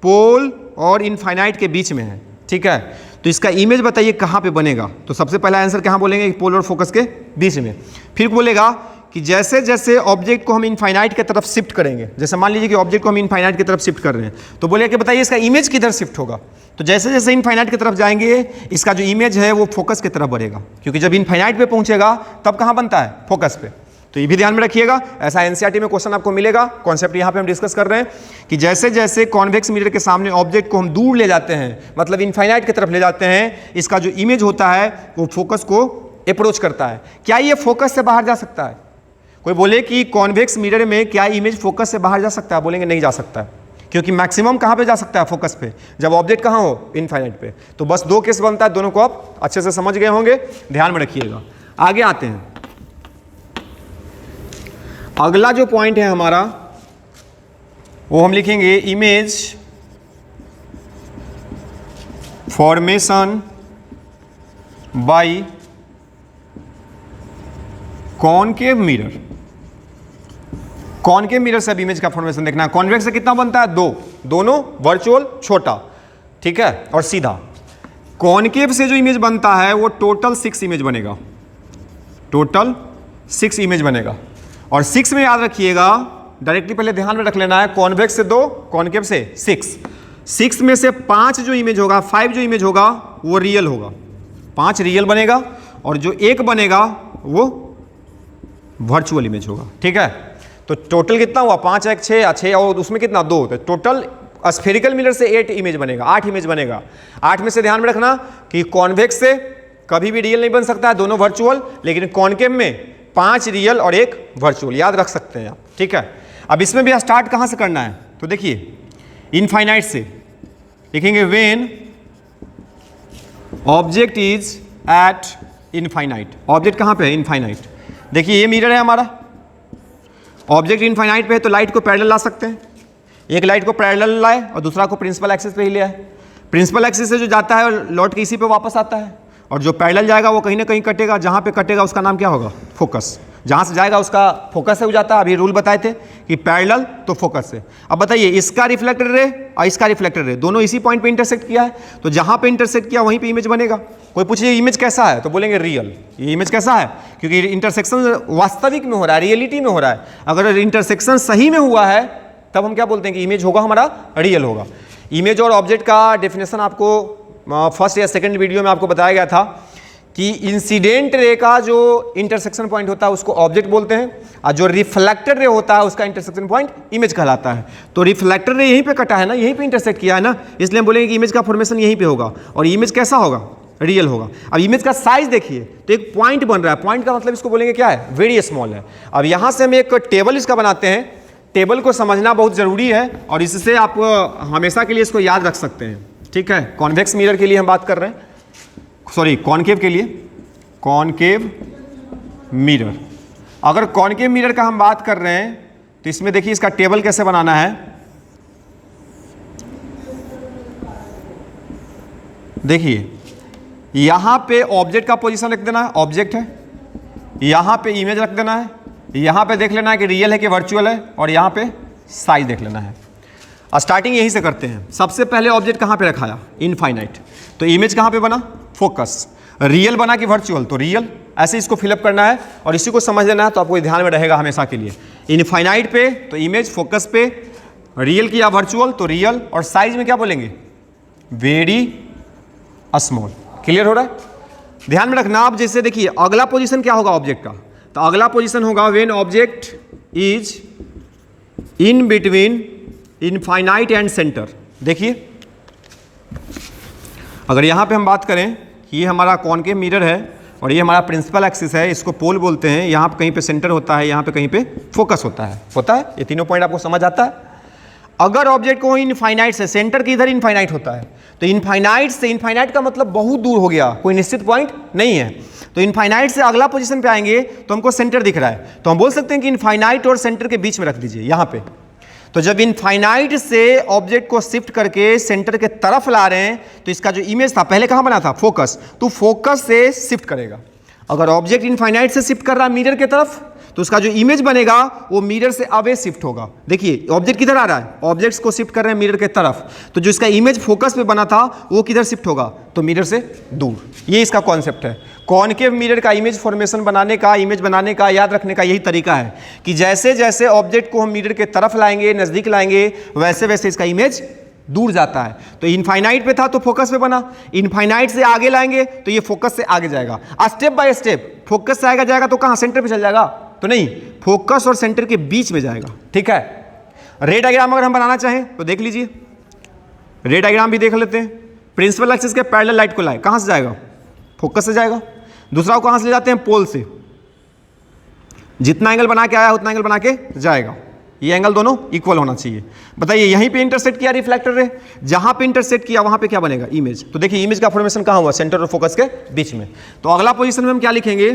पोल और इनफाइनाइट के बीच में है, ठीक है, तो इसका इमेज बताइए कहाँ पे बनेगा, तो सबसे पहला आंसर कहाँ बोलेंगे, पोल और फोकस के बीच में। फिर बोलेगा कि जैसे जैसे ऑब्जेक्ट को हम इनफाइनाइट की तरफ शिफ्ट करेंगे, जैसे मान लीजिए कि ऑब्जेक्ट को हम इनफाइनाइट की तरफ शिफ्ट कर रहे हैं, तो बोलिए कि बताइए इसका इमेज किधर शिफ्ट होगा। तो जैसे जैसे इनफाइनाइट की तरफ जाएंगे इसका जो इमेज है वो फोकस की तरफ बढ़ेगा, क्योंकि जब इनफाइनाइट पे पहुंचेगा तब कहाँ बनता है, फोकस पे। तो ये भी ध्यान में रखिएगा, ऐसा एनसीईआरटी में क्वेश्चन आपको मिलेगा। कॉन्सेप्ट यहाँ पे हम डिस्कस कर रहे हैं कि जैसे जैसे कॉन्वेक्स मिरर के सामने ऑब्जेक्ट को हम दूर ले जाते हैं, मतलब इनफाइनाइट की तरफ ले जाते हैं, इसका जो इमेज होता है वो फोकस को अप्रोच करता है। क्या ये फोकस से बाहर जा सकता है? कोई बोले कि कॉन्वेक्स मिरर में क्या इमेज फोकस से बाहर जा सकता है? बोलेंगे नहीं जा सकता है, क्योंकि मैक्सिमम कहाँ पे जा सकता है, फोकस पे, जब ऑब्जेक्ट कहाँ हो, इनफाइनाइट पे। तो बस दो केस बनता है, दोनों को आप अच्छे से समझ गए होंगे, ध्यान में रखिएगा। आगे आते हैं, अगला जो पॉइंट है हमारा वो हम लिखेंगे image formation bye concave mirror. Concave mirror से अब इमेज का फॉर्मेशन देखना है। कॉन्वेक्स से कितना बनता है, दो, दोनों वर्चुअल छोटा, ठीक है, और सीधा। कॉनकेव से जो इमेज बनता है वो टोटल 6 इमेज बनेगा, टोटल 6 इमेज बनेगा। और 6 में याद रखिएगा, डायरेक्टली पहले ध्यान में रख लेना है, कॉन्वेक्स से 2, कॉनकेव से 6 में से 5 जो इमेज होगा, 5 जो इमेज होगा वो रियल होगा, 5 रियल बनेगा, और जो 1 बनेगा वो वर्चुअल इमेज होगा, ठीक है। तो टोटल कितना हुआ, 5 1 6, 6 और उसमें कितना 2, तो टोटल स्फेरिकल मिरर से 8 इमेज बनेगा, 8 इमेज बनेगा। 8 में से ध्यान में रखना कि कॉन्वेक्स से कभी भी रियल नहीं बन सकता है, दोनों वर्चुअल, लेकिन कॉनकेव में 5 रियल और 1 वर्चुअल, याद रख सकते हैं आप, ठीक है। अब इसमें भी स्टार्ट कहाँ से करना है, तो देखिए इनफाइनाइट से लिखेंगे, when object is eight infinite. Object कहाँ पे है, इनफाइनाइट। देखिए ये मिरर है हमारा, ऑब्जेक्ट इनफाइनाइट पे है तो लाइट को पैरेलल ला सकते हैं। एक लाइट को पैरेलल लाए और दूसरा को प्रिंसिपल एक्सिस पे ही ले आए। प्रिंसिपल एक्सिस से जो जाता है लौट के इसी पे वापस आता है, और जो पैरेलल जाएगा वो कहीं ना कहीं कटेगा, जहाँ पे कटेगा उसका नाम क्या होगा, फोकस। जहाँ से जाएगा उसका फोकस से हो जाता है। अभी रूल बताए थे कि पैरेलल तो फोकस से। अब बताइए इसका रिफ्लेक्टेड रे और इसका रिफ्लेक्टेड रे दोनों इसी पॉइंट पे इंटरसेक्ट किया है, तो जहाँ पे इंटरसेक्ट किया वहीं पे इमेज बनेगा। कोई पूछिए इमेज कैसा है, तो बोलेंगे रियल। ये इमेज कैसा है, क्योंकि इंटरसेक्शन वास्तविक में हो रहा है, रियलिटी में हो रहा है। अगर इंटरसेक्शन सही में हुआ है तब हम क्या बोलते हैं कि इमेज होगा हमारा रियल होगा। इमेज और ऑब्जेक्ट का डेफिनेशन आपको फर्स्ट या सेकंड वीडियो में आपको बताया गया था कि इंसिडेंट रे का जो इंटरसेक्शन पॉइंट होता है उसको ऑब्जेक्ट बोलते हैं, और जो रिफ्लेक्टेड रे होता है उसका इंटरसेक्शन पॉइंट इमेज कहलाता है। तो रिफ्लेक्टेड रे यहीं पे कटा है ना, यहीं पे इंटरसेक्ट किया है ना, इसलिए हम बोलेंगे कि इमेज का फॉर्मेशन यहीं पे होगा, और इमेज कैसा होगा, रियल होगा। अब इमेज का साइज देखिए, तो एक पॉइंट बन रहा है, पॉइंट का मतलब इसको बोलेंगे क्या है, वेरी स्मॉल है। अब यहाँ से हम एक टेबल इसका बनाते हैं। टेबल को समझना बहुत जरूरी है, और इससे आप हमेशा के लिए इसको याद रख सकते हैं, ठीक है। कॉन्वेक्स मिरर के लिए हम बात कर रहे हैं, सॉरी कॉनकेव के लिए, कॉनकेव मिरर। अगर कॉनकेव मिरर का हम बात कर रहे हैं तो इसमें देखिए इसका टेबल कैसे बनाना है। देखिए यहां पे ऑब्जेक्ट का पोजीशन रख देना है, ऑब्जेक्ट है, यहां पे इमेज रख देना है, यहां पे देख लेना है कि रियल है कि वर्चुअल है, और यहां पे साइज देख लेना है। स्टार्टिंग यहीं से करते हैं। सबसे पहले ऑब्जेक्ट कहां पे रखाया, इनफाइनाइट, तो इमेज कहां पे बना, फोकस। रियल बना कि वर्चुअल, तो रियल। ऐसे इसको फिलअप करना है और इसी को समझ लेना है, तो आपको ध्यान में रहेगा हमेशा के लिए। इनफाइनाइट पे तो इमेज, फोकस पे रियल किया वर्चुअल तो रियल, और साइज में क्या बोलेंगे, वेरी स्मॉल। क्लियर हो रहा है, ध्यान में रखना। आप जैसे देखिए अगला पोजीशन क्या होगा ऑब्जेक्ट का, तो अगला पोजीशन होगा when object is in between infinite and centre. देखिए अगर यहाँ पे हम बात करें कि ये हमारा कॉनकेव मिरर है और ये हमारा प्रिंसिपल एक्सिस है, इसको पोल बोलते हैं। यहाँ पे कहीं पे सेंटर होता है, यहाँ पे कहीं पे फोकस होता है। ये तीनों पॉइंट आपको समझ आता है। अगर ऑब्जेक्ट को इनफाइनाइट से, सेंटर की इधर इनफाइनाइट होता है, तो इनफाइनाइट से, इनफाइनाइट का मतलब बहुत दूर हो गया, कोई निश्चित पॉइंट नहीं है, तो इनफाइनाइट से अगला पोजीशन पे आएंगे तो हमको सेंटर दिख रहा है, तो हम बोल सकते हैं कि इनफाइनाइट और सेंटर के बीच में रख दीजिए यहाँ पे। तो जब इनफाइनाइट से ऑब्जेक्ट को शिफ्ट करके सेंटर के तरफ ला रहे हैं तो इसका जो इमेज था पहले कहाँ बना था, फोकस, तो फोकस से शिफ्ट करेगा। अगर ऑब्जेक्ट इनफाइनाइट से शिफ्ट कर रहा है मिरर के तरफ तो उसका जो इमेज बनेगा वो मिरर से अवे शिफ्ट होगा। देखिए ऑब्जेक्ट किधर आ रहा है, ऑब्जेक्ट्स को शिफ्ट कर रहे हैं मिरर के तरफ, तो जो इसका इमेज फोकस पे बना था वो किधर शिफ्ट होगा, तो मिरर से दूर। ये इसका कॉन्सेप्ट है। कॉनकेव मिरर का इमेज फॉर्मेशन बनाने का, इमेज बनाने का, याद रखने का यही तरीका है कि जैसे जैसे ऑब्जेक्ट को हम मिरर के तरफ लाएंगे, नज़दीक लाएंगे, वैसे वैसे इसका इमेज दूर जाता है। तो इनफाइनाइट पे था तो फोकस पे बना, इनफाइनाइट से आगे लाएंगे तो ये फोकस से आगे जाएगा। स्टेप बाय स्टेप फोकस से आगे जाएगा तो कहाँ, सेंटर पे चल जाएगा? तो नहीं, फोकस और सेंटर के बीच में जाएगा। ठीक है, रे डायग्राम अगर हम बनाना चाहें तो देख लीजिए, रे डायग्राम भी देख लेते हैं। प्रिंसिपल एक्सिस के पैरेलल लाइट को लाए, कहाँ से जाएगा? फोकस से जाएगा। दूसरा को कहाँ से ले जाते हैं? पोल से। जितना एंगल बना के आया उतना एंगल बना के जाएगा। ये एंगल दोनों इक्वल होना चाहिए। बताइए, यहीं पे इंटरसेक्ट किया रिफ्लेक्टर रे, जहां पे इंटरसेक्ट किया वहां पे क्या बनेगा? इमेज। तो देखिए इमेज का फॉर्मेशन कहां हुआ? सेंटर और फोकस के बीच में। तो अगला पोजीशन में हम क्या लिखेंगे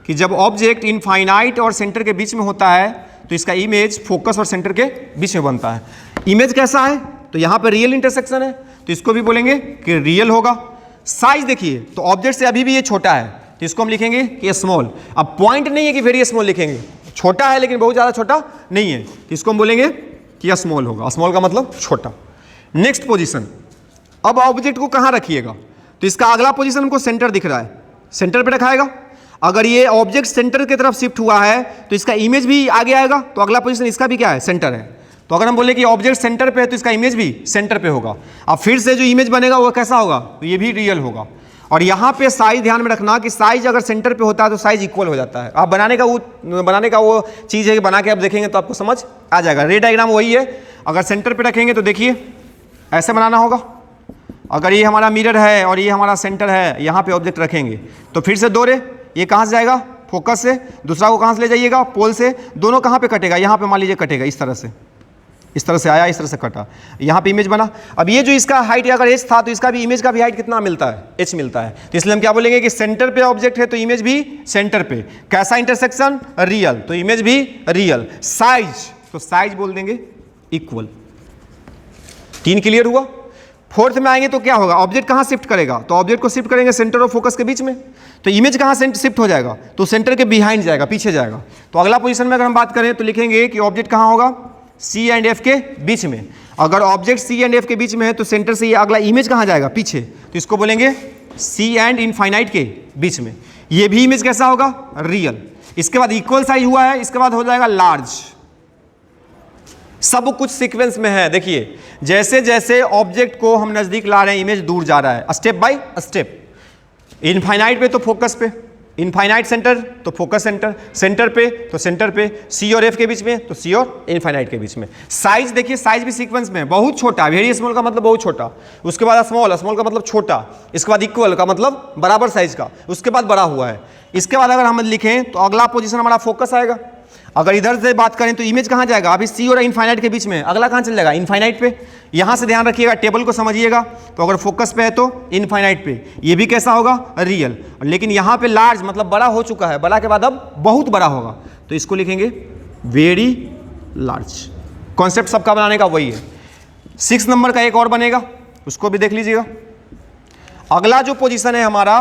कि जब ऑब्जेक्ट इनफाइनाइट और सेंटर के बीच में होता है तो इसका इमेज फोकस और सेंटर के बीच में बनता है। इमेज कैसा है? तो यहाँ पे रियल इंटरसेक्शन है तो इसको भी बोलेंगे कि रियल होगा। साइज देखिए, तो ऑब्जेक्ट से अभी भी ये छोटा है तो इसको हम लिखेंगे कि स्मॉल। अब पॉइंट नहीं है कि वेरी स्मॉल लिखेंगे, छोटा है लेकिन बहुत ज़्यादा छोटा नहीं है तो इसको हम बोलेंगे कि स्मॉल होगा। स्मॉल का मतलब छोटा। नेक्स्ट पोजीशन, अब ऑब्जेक्ट को कहाँ रखिएगा? तो इसका अगला पोजीशन हमको सेंटर दिख रहा है, सेंटर पे रखाएगा। अगर ये ऑब्जेक्ट सेंटर की तरफ शिफ्ट हुआ है तो इसका इमेज भी आगे आएगा, तो अगला पोजीशन इसका भी क्या है? सेंटर है। तो अगर हम बोले कि ऑब्जेक्ट सेंटर पे है तो इसका इमेज भी सेंटर पे होगा। अब फिर से जो इमेज बनेगा वो कैसा होगा? तो ये भी रियल होगा। और यहाँ पे साइज ध्यान में रखना कि साइज अगर सेंटर पे होता है तो साइज इक्वल हो जाता है। आप बनाने का वो चीज़ है कि बना के आप देखेंगे तो आपको समझ आ जाएगा। रे डायग्राम वही है, अगर सेंटर पे रखेंगे तो देखिए ऐसे बनाना होगा। अगर ये हमारा मिरर है और ये हमारा सेंटर है, यहाँ पे ऑब्जेक्ट रखेंगे तो फिर से दो रे, ये कहाँ से जाएगा? फोकस से। दूसरा को कहाँ से ले जाइएगा? पोल से। दोनों कहाँ पे कटेगा? यहाँ पे मान लीजिए कटेगा, इस तरह से, इस तरह से आया, इस तरह से कटा, यहाँ पे इमेज बना। अब ये जो इसका हाइट अगर h था तो इसका भी इमेज का भी हाइट कितना मिलता है? h मिलता है। तो इसलिए हम क्या बोलेंगे कि सेंटर पे ऑब्जेक्ट है तो इमेज भी सेंटर पे। कैसा इंटरसेक्शन? रियल, तो इमेज भी रियल। साइज, तो साइज बोल देंगे इक्वल। 3 क्लियर हुआ। फोर्थ में आएंगे तो क्या होगा? ऑब्जेक्ट कहाँ शिफ्ट करेगा? तो ऑब्जेक्ट को शिफ्ट करेंगे सेंटर और फोकस के बीच में, तो इमेज कहाँ से शिफ्ट हो जाएगा? तो सेंटर के बिहाइंड जाएगा, पीछे जाएगा। तो अगला पोजीशन में अगर हम बात करें तो लिखेंगे कि ऑब्जेक्ट कहाँ होगा? C एंड F के बीच में। अगर ऑब्जेक्ट C एंड F के बीच में है तो सेंटर से ये अगला इमेज कहाँ जाएगा? पीछे। तो इसको बोलेंगे C एंड इनफाइनाइट के बीच में। ये भी इमेज कैसा होगा? रियल। इसके बाद इक्वल साइज हुआ है, इसके बाद हो जाएगा लार्ज। सब कुछ सीक्वेंस में है। देखिए जैसे जैसे ऑब्जेक्ट को हम नजदीक ला रहे हैं इमेज दूर जा रहा है, स्टेप बाय स्टेप। इनफाइनाइट पे तो फोकस पे, इनफाइनाइट सेंटर तो फोकस सेंटर, सेंटर पे तो सेंटर पे, C और F के बीच में तो C और इनफाइनाइट के बीच में। साइज देखिए, साइज भी सीक्वेंस में, बहुत छोटा, वेरी स्मॉल का मतलब बहुत छोटा, उसके बाद स्मॉल, स्मॉल का मतलब छोटा, इसके बाद इक्वल का मतलब बराबर साइज का, उसके बाद बड़ा हुआ है। इसके बाद अगर हम लिखें तो अगला पोजीशन हमारा फोकस आएगा। अगर इधर से बात करें तो इमेज कहाँ जाएगा? अभी C और इनफाइनाइट के बीच में, अगला कहाँ चल जाएगा? इनफाइनाइट पे। यहाँ से ध्यान रखिएगा, टेबल को समझिएगा। तो अगर फोकस पे है तो इनफाइनाइट पे, ये भी कैसा होगा? रियल। लेकिन यहाँ पे लार्ज मतलब बड़ा हो चुका है, बड़ा के बाद अब बहुत बड़ा होगा तो इसको लिखेंगे वेरी लार्ज। कॉन्सेप्ट सबका बनाने का वही है। 6 नंबर का एक और बनेगा, उसको भी देख लीजिएगा। अगला जो पोजीशन है हमारा,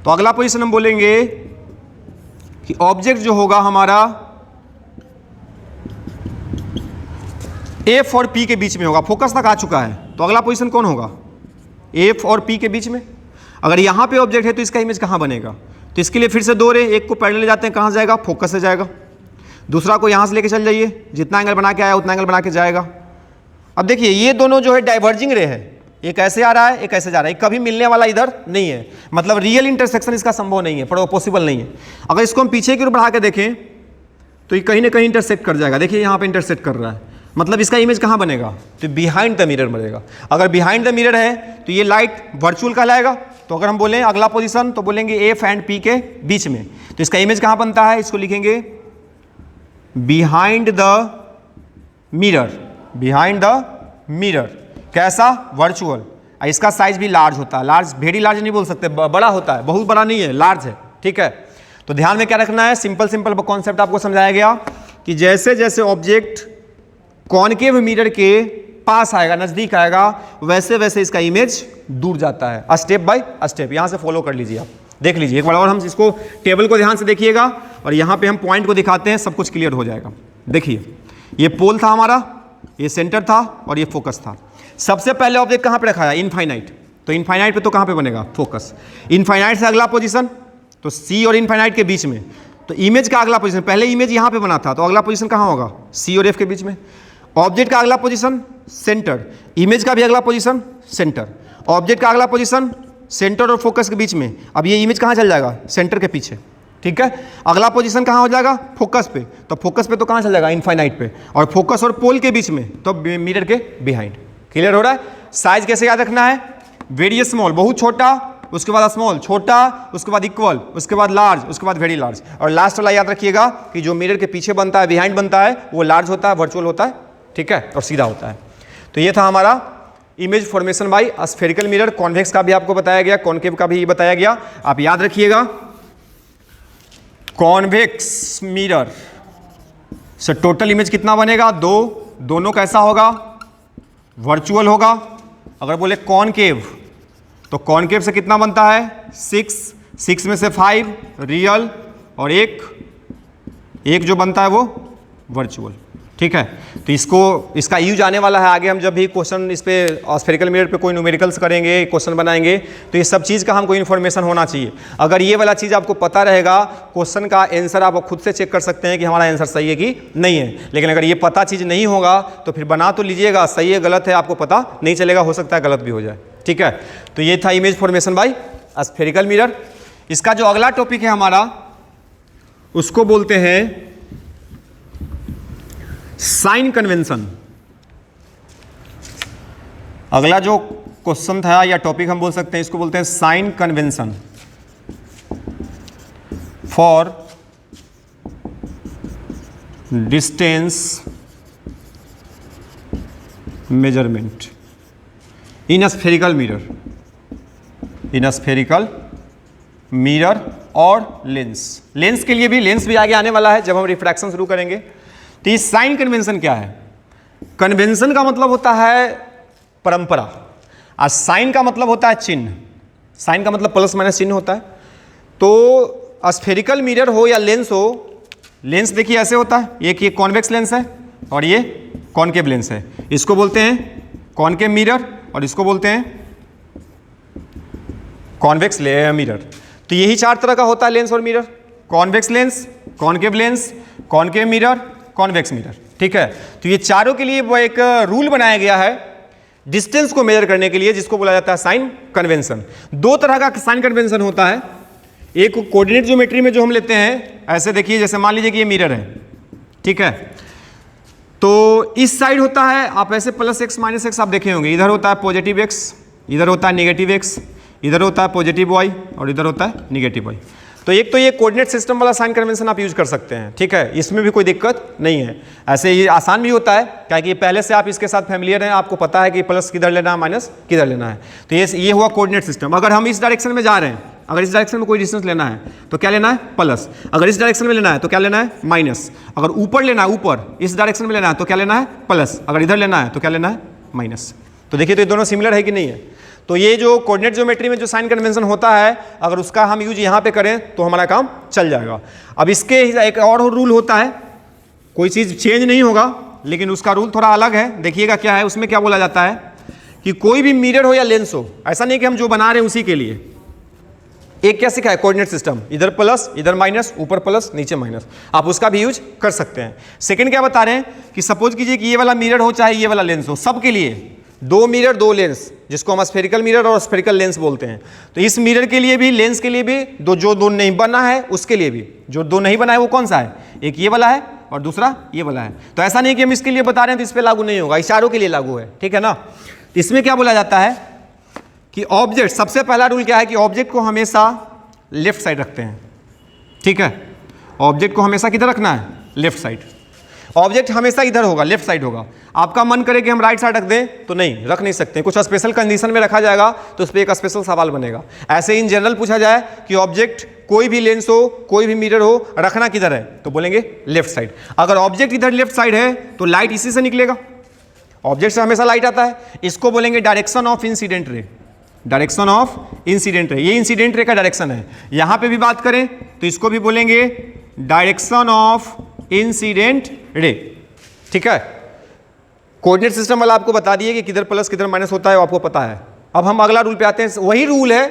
तो अगला पोजीशन हम बोलेंगे कि ऑब्जेक्ट जो होगा हमारा F और P के बीच में होगा। फोकस तक आ चुका है तो अगला पोजीशन कौन होगा? F और P के बीच में। अगर यहाँ पे ऑब्जेक्ट है तो इसका इमेज कहाँ बनेगा? तो इसके लिए फिर से दो रे, एक को पैरेलल ले जाते हैं, कहाँ जाएगा? फोकस से जाएगा। दूसरा को यहाँ से लेके चल जाइए, जितना एंगल बना के आया उतना एंगल बना के जाएगा। अब देखिए ये दोनों जो है डाइवर्जिंग रे है, एक ऐसे आ रहा है एक ऐसे जा रहा है, कभी मिलने वाला इधर नहीं है, मतलब रियल इंटरसेक्शन इसका संभव नहीं है, पॉसिबल नहीं है। अगर इसको हम पीछे की ओर बढ़ा के देखें तो ये कहीं ना कहीं इंटरसेक्ट कर जाएगा। देखिए यहाँ पे इंटरसेक्ट कर रहा है, मतलब इसका इमेज कहाँ बनेगा? तो बिहाइंड द मिरर बनेगा। अगर बिहाइंड द मिरर है तो ये लाइट वर्चुअल कहलाएगा। तो अगर हम बोलें अगला पोजीशन तो बोलेंगे F एंड P के बीच में, तो इसका इमेज कहाँ बनता है? इसको लिखेंगे behind the mirror, behind the mirror. कैसा? वर्चुअल। इसका साइज भी लार्ज होता है, लार्ज, वेरी लार्ज नहीं बोल सकते, बड़ा होता है, बहुत बड़ा नहीं है, लार्ज है। ठीक है, तो ध्यान में क्या रखना है? सिंपल सिंपल कॉन्सेप्ट आपको समझाया गया कि जैसे जैसे ऑब्जेक्ट कॉनकेव मिरर के पास आएगा, नजदीक आएगा, वैसे वैसे इसका इमेज दूर जाता है, स्टेप बाय स्टेप। यहां से फॉलो कर लीजिए, आप देख लीजिए एक बार और। हम इसको टेबल को ध्यान से देखिएगा और यहाँ पे हम पॉइंट को दिखाते हैं, सब कुछ क्लियर हो जाएगा। देखिए ये पोल था हमारा, ये सेंटर था और ये फोकस था। सबसे पहले ऑब्जेक्ट कहाँ पे रखा है? इनफाइनाइट। तो इनफाइनाइट पे तो कहाँ पे बनेगा, फोकस। इनफाइनाइट से अगला पोजीशन तो सी और इनफाइनाइट के बीच में, तो इमेज का अगला पोजीशन, पहले इमेज यहाँ पे बना था तो अगला पोजीशन कहाँ होगा, सी और एफ के बीच में। ऑब्जेक्ट का अगला पोजीशन सेंटर, इमेज का भी अगला पोजीशन सेंटर, ऑब्जेक्ट का अगला पोजीशन सेंटर और फोकस के बीच में। अब ये इमेज कहाँ चल जाएगा, सेंटर के पीछे, ठीक है। अगला पोजीशन कहाँ हो जाएगा, फोकस पे, तो फोकस पे तो कहाँ चल जाएगा, इनफाइनाइट पे, और फोकस और पोल के बीच में तो मिरर के बिहाइंड। क्लियर हो रहा है। साइज कैसे याद रखना है, वेरी स्मॉल बहुत छोटा, उसके बाद स्मॉल छोटा, उसके बाद इक्वल, उसके बाद लार्ज, उसके बाद वेरी लार्ज, और लास्ट वाला याद रखिएगा कि जो मिरर के पीछे बनता है, बिहाइंड बनता है, वो लार्ज होता है, वर्चुअल होता है, ठीक है, और सीधा होता है। तो ये था हमारा image formation by spherical mirror. Convex का भी आपको बताया गया, कॉन्केव का भी बताया गया, आप याद रखिएगा। कॉन्वेक्स मिरर से टोटल इमेज कितना बनेगा, दो, दोनों कैसा होगा, वर्चुअल होगा। अगर बोले कॉनकेव तो कॉनकेव से कितना बनता है, 6 में से 5 रियल और एक जो बनता है वो वर्चुअल, ठीक है। तो इसका यूज आने वाला है आगे, हम जब भी क्वेश्चन इस पे स्फेरिकल मिरर पे कोई न्यूमेरिकल्स करेंगे, क्वेश्चन बनाएंगे, तो ये सब चीज़ का हमको इन्फॉर्मेशन होना चाहिए। अगर ये वाला चीज़ आपको पता रहेगा, क्वेश्चन का आंसर आप खुद से चेक कर सकते हैं कि हमारा आंसर सही है कि नहीं है। लेकिन अगर ये पता चीज़ नहीं होगा तो फिर बना तो लीजिएगा, सही है गलत है आपको पता नहीं चलेगा, हो सकता है गलत भी हो जाए, ठीक है। तो ये था image formation by spherical mirror. इसका जो अगला टॉपिक है हमारा, उसको बोलते हैं साइन कन्वेंशन। अगला जो क्वेश्चन था या टॉपिक हम बोल सकते हैं, इसको बोलते हैं sign convention for distance measurement in spherical mirror, in spherical mirror और लेंस के लिए भी, लेंस भी आगे आने वाला है जब हम रिफ्रैक्शन शुरू करेंगे। तो ये साइन कन्वेंशन क्या है, कन्वेंशन का मतलब होता है परंपरा, और साइन का मतलब होता है चिन्ह। साइन का मतलब प्लस माइनस चिन्ह होता है। तो स्फेरिकल मिरर हो या लेंस हो, लेंस देखिए ऐसे होता है, एक ये कॉन्वेक्स लेंस है और ये कॉनकेव लेंस है। इसको बोलते हैं कॉनकेव मिरर और इसको बोलते हैं कॉन्वेक्स मिरर। तो यही 4 तरह का होता है लेंस और mirror, convex lens, concave lens, concave mirror, convex mirror, ठीक है। तो ये चारों के लिए वो एक रूल बनाया गया है डिस्टेंस को मेजर करने के लिए, जिसको बोला जाता है साइन कन्वेंशन। 2 तरह का साइन कन्वेंशन होता है, एक कोऑर्डिनेट ज्योमेट्री में जो हम लेते हैं, ऐसे देखिए, जैसे मान लीजिए कि ये मिरर है, ठीक है। तो इस साइड होता है, आप ऐसे +x -x आप देखे होंगे, इधर होता है पॉजिटिव x, इधर होता है नेगेटिव x, इधर होता है पॉजिटिव y और इधर होता है नेगेटिव y। तो एक तो ये कोऑर्डिनेट सिस्टम वाला साइन कन्वेंशन आप यूज कर सकते हैं, ठीक है, इसमें भी कोई दिक्कत नहीं है। ऐसे ये आसान भी होता है, क्या कि पहले से आप इसके साथ फैमिलियर हैं, आपको पता है कि प्लस किधर लेना है, माइनस किधर लेना है। तो ये हुआ कोऑर्डिनेट सिस्टम। अगर हम इस डायरेक्शन में जा रहे हैं, अगर इस डायरेक्शन में कोई डिस्टेंस लेना है तो क्या लेना है, प्लस। अगर इस डायरेक्शन में लेना है तो क्या लेना है, माइनस। अगर ऊपर लेना है, ऊपर इस डायरेक्शन में लेना है तो क्या लेना है, प्लस। अगर इधर लेना है तो क्या लेना है, माइनस। तो देखिए, तो ये दोनों सिमिलर है कि नहीं है। तो ये जो कोऑर्डिनेट ज्योमेट्री में जो साइन कन्वेंशन होता है, अगर उसका हम यूज यहाँ पे करें तो हमारा काम चल जाएगा। अब इसके एक और रूल होता है, कोई चीज़ चेंज नहीं होगा लेकिन उसका रूल थोड़ा अलग है। देखिएगा क्या है, उसमें क्या बोला जाता है कि कोई भी मिरर हो या लेंस हो, ऐसा नहीं कि हम जो बना रहे हैं उसी के लिए। एक क्या सीखा है, कोऑर्डिनेट सिस्टम, इधर प्लस इधर माइनस, ऊपर प्लस नीचे माइनस, आप उसका भी यूज कर सकते हैं। सेकंड क्या बता रहे हैं कि सपोज कीजिए कि ये वाला मिरर हो चाहे ये वाला लेंस हो, सबके लिए 2 मिरर 2 लेंस, जिसको हम स्फेरिकल मिरर और स्फेरिकल लेंस बोलते हैं। तो इस मिरर के लिए भी, लेंस के लिए भी, जो दो नहीं बना है उसके लिए भी, जो 2 नहीं बना है वो कौन सा है, एक ये वाला है और दूसरा ये वाला है। तो ऐसा नहीं कि हम इसके लिए बता रहे हैं तो इस पर लागू नहीं होगा, इशारों के लिए लागू है, ठीक है ना। तो इसमें क्या बोला जाता है कि ऑब्जेक्ट, सबसे पहला रूल क्या है कि ऑब्जेक्ट को हमेशा लेफ्ट साइड रखते हैं, ठीक है। ऑब्जेक्ट को हमेशा किधर रखना है, लेफ्ट साइड। ऑब्जेक्ट हमेशा इधर होगा, लेफ्ट साइड होगा। आपका मन करे कि हम राइट साइड रख दें तो नहीं, रख नहीं सकते, कुछ स्पेशल कंडीशन में रखा जाएगा तो उस पर एक स्पेशल सवाल बनेगा। ऐसे इन जनरल पूछा जाए कि ऑब्जेक्ट कोई भी लेंस हो, कोई भी मिरर हो, रखना किधर है, तो बोलेंगे लेफ्ट साइड। अगर ऑब्जेक्ट इधर लेफ्ट साइड है तो लाइट इसी से निकलेगा, ऑब्जेक्ट से हमेशा लाइट आता है। इसको बोलेंगे direction of incident ray, direction of incident ray, ये इंसिडेंट रे का डायरेक्शन है। यहां पे भी बात करें तो इसको भी बोलेंगे डायरेक्शन ऑफ इंसिडेंट रे, ठीक है। कोऑर्डिनेट सिस्टम वाला आपको बता दिए कि किधर प्लस किधर माइनस होता है, वो आपको पता है। अब हम अगला रूल पे आते हैं, वही रूल है,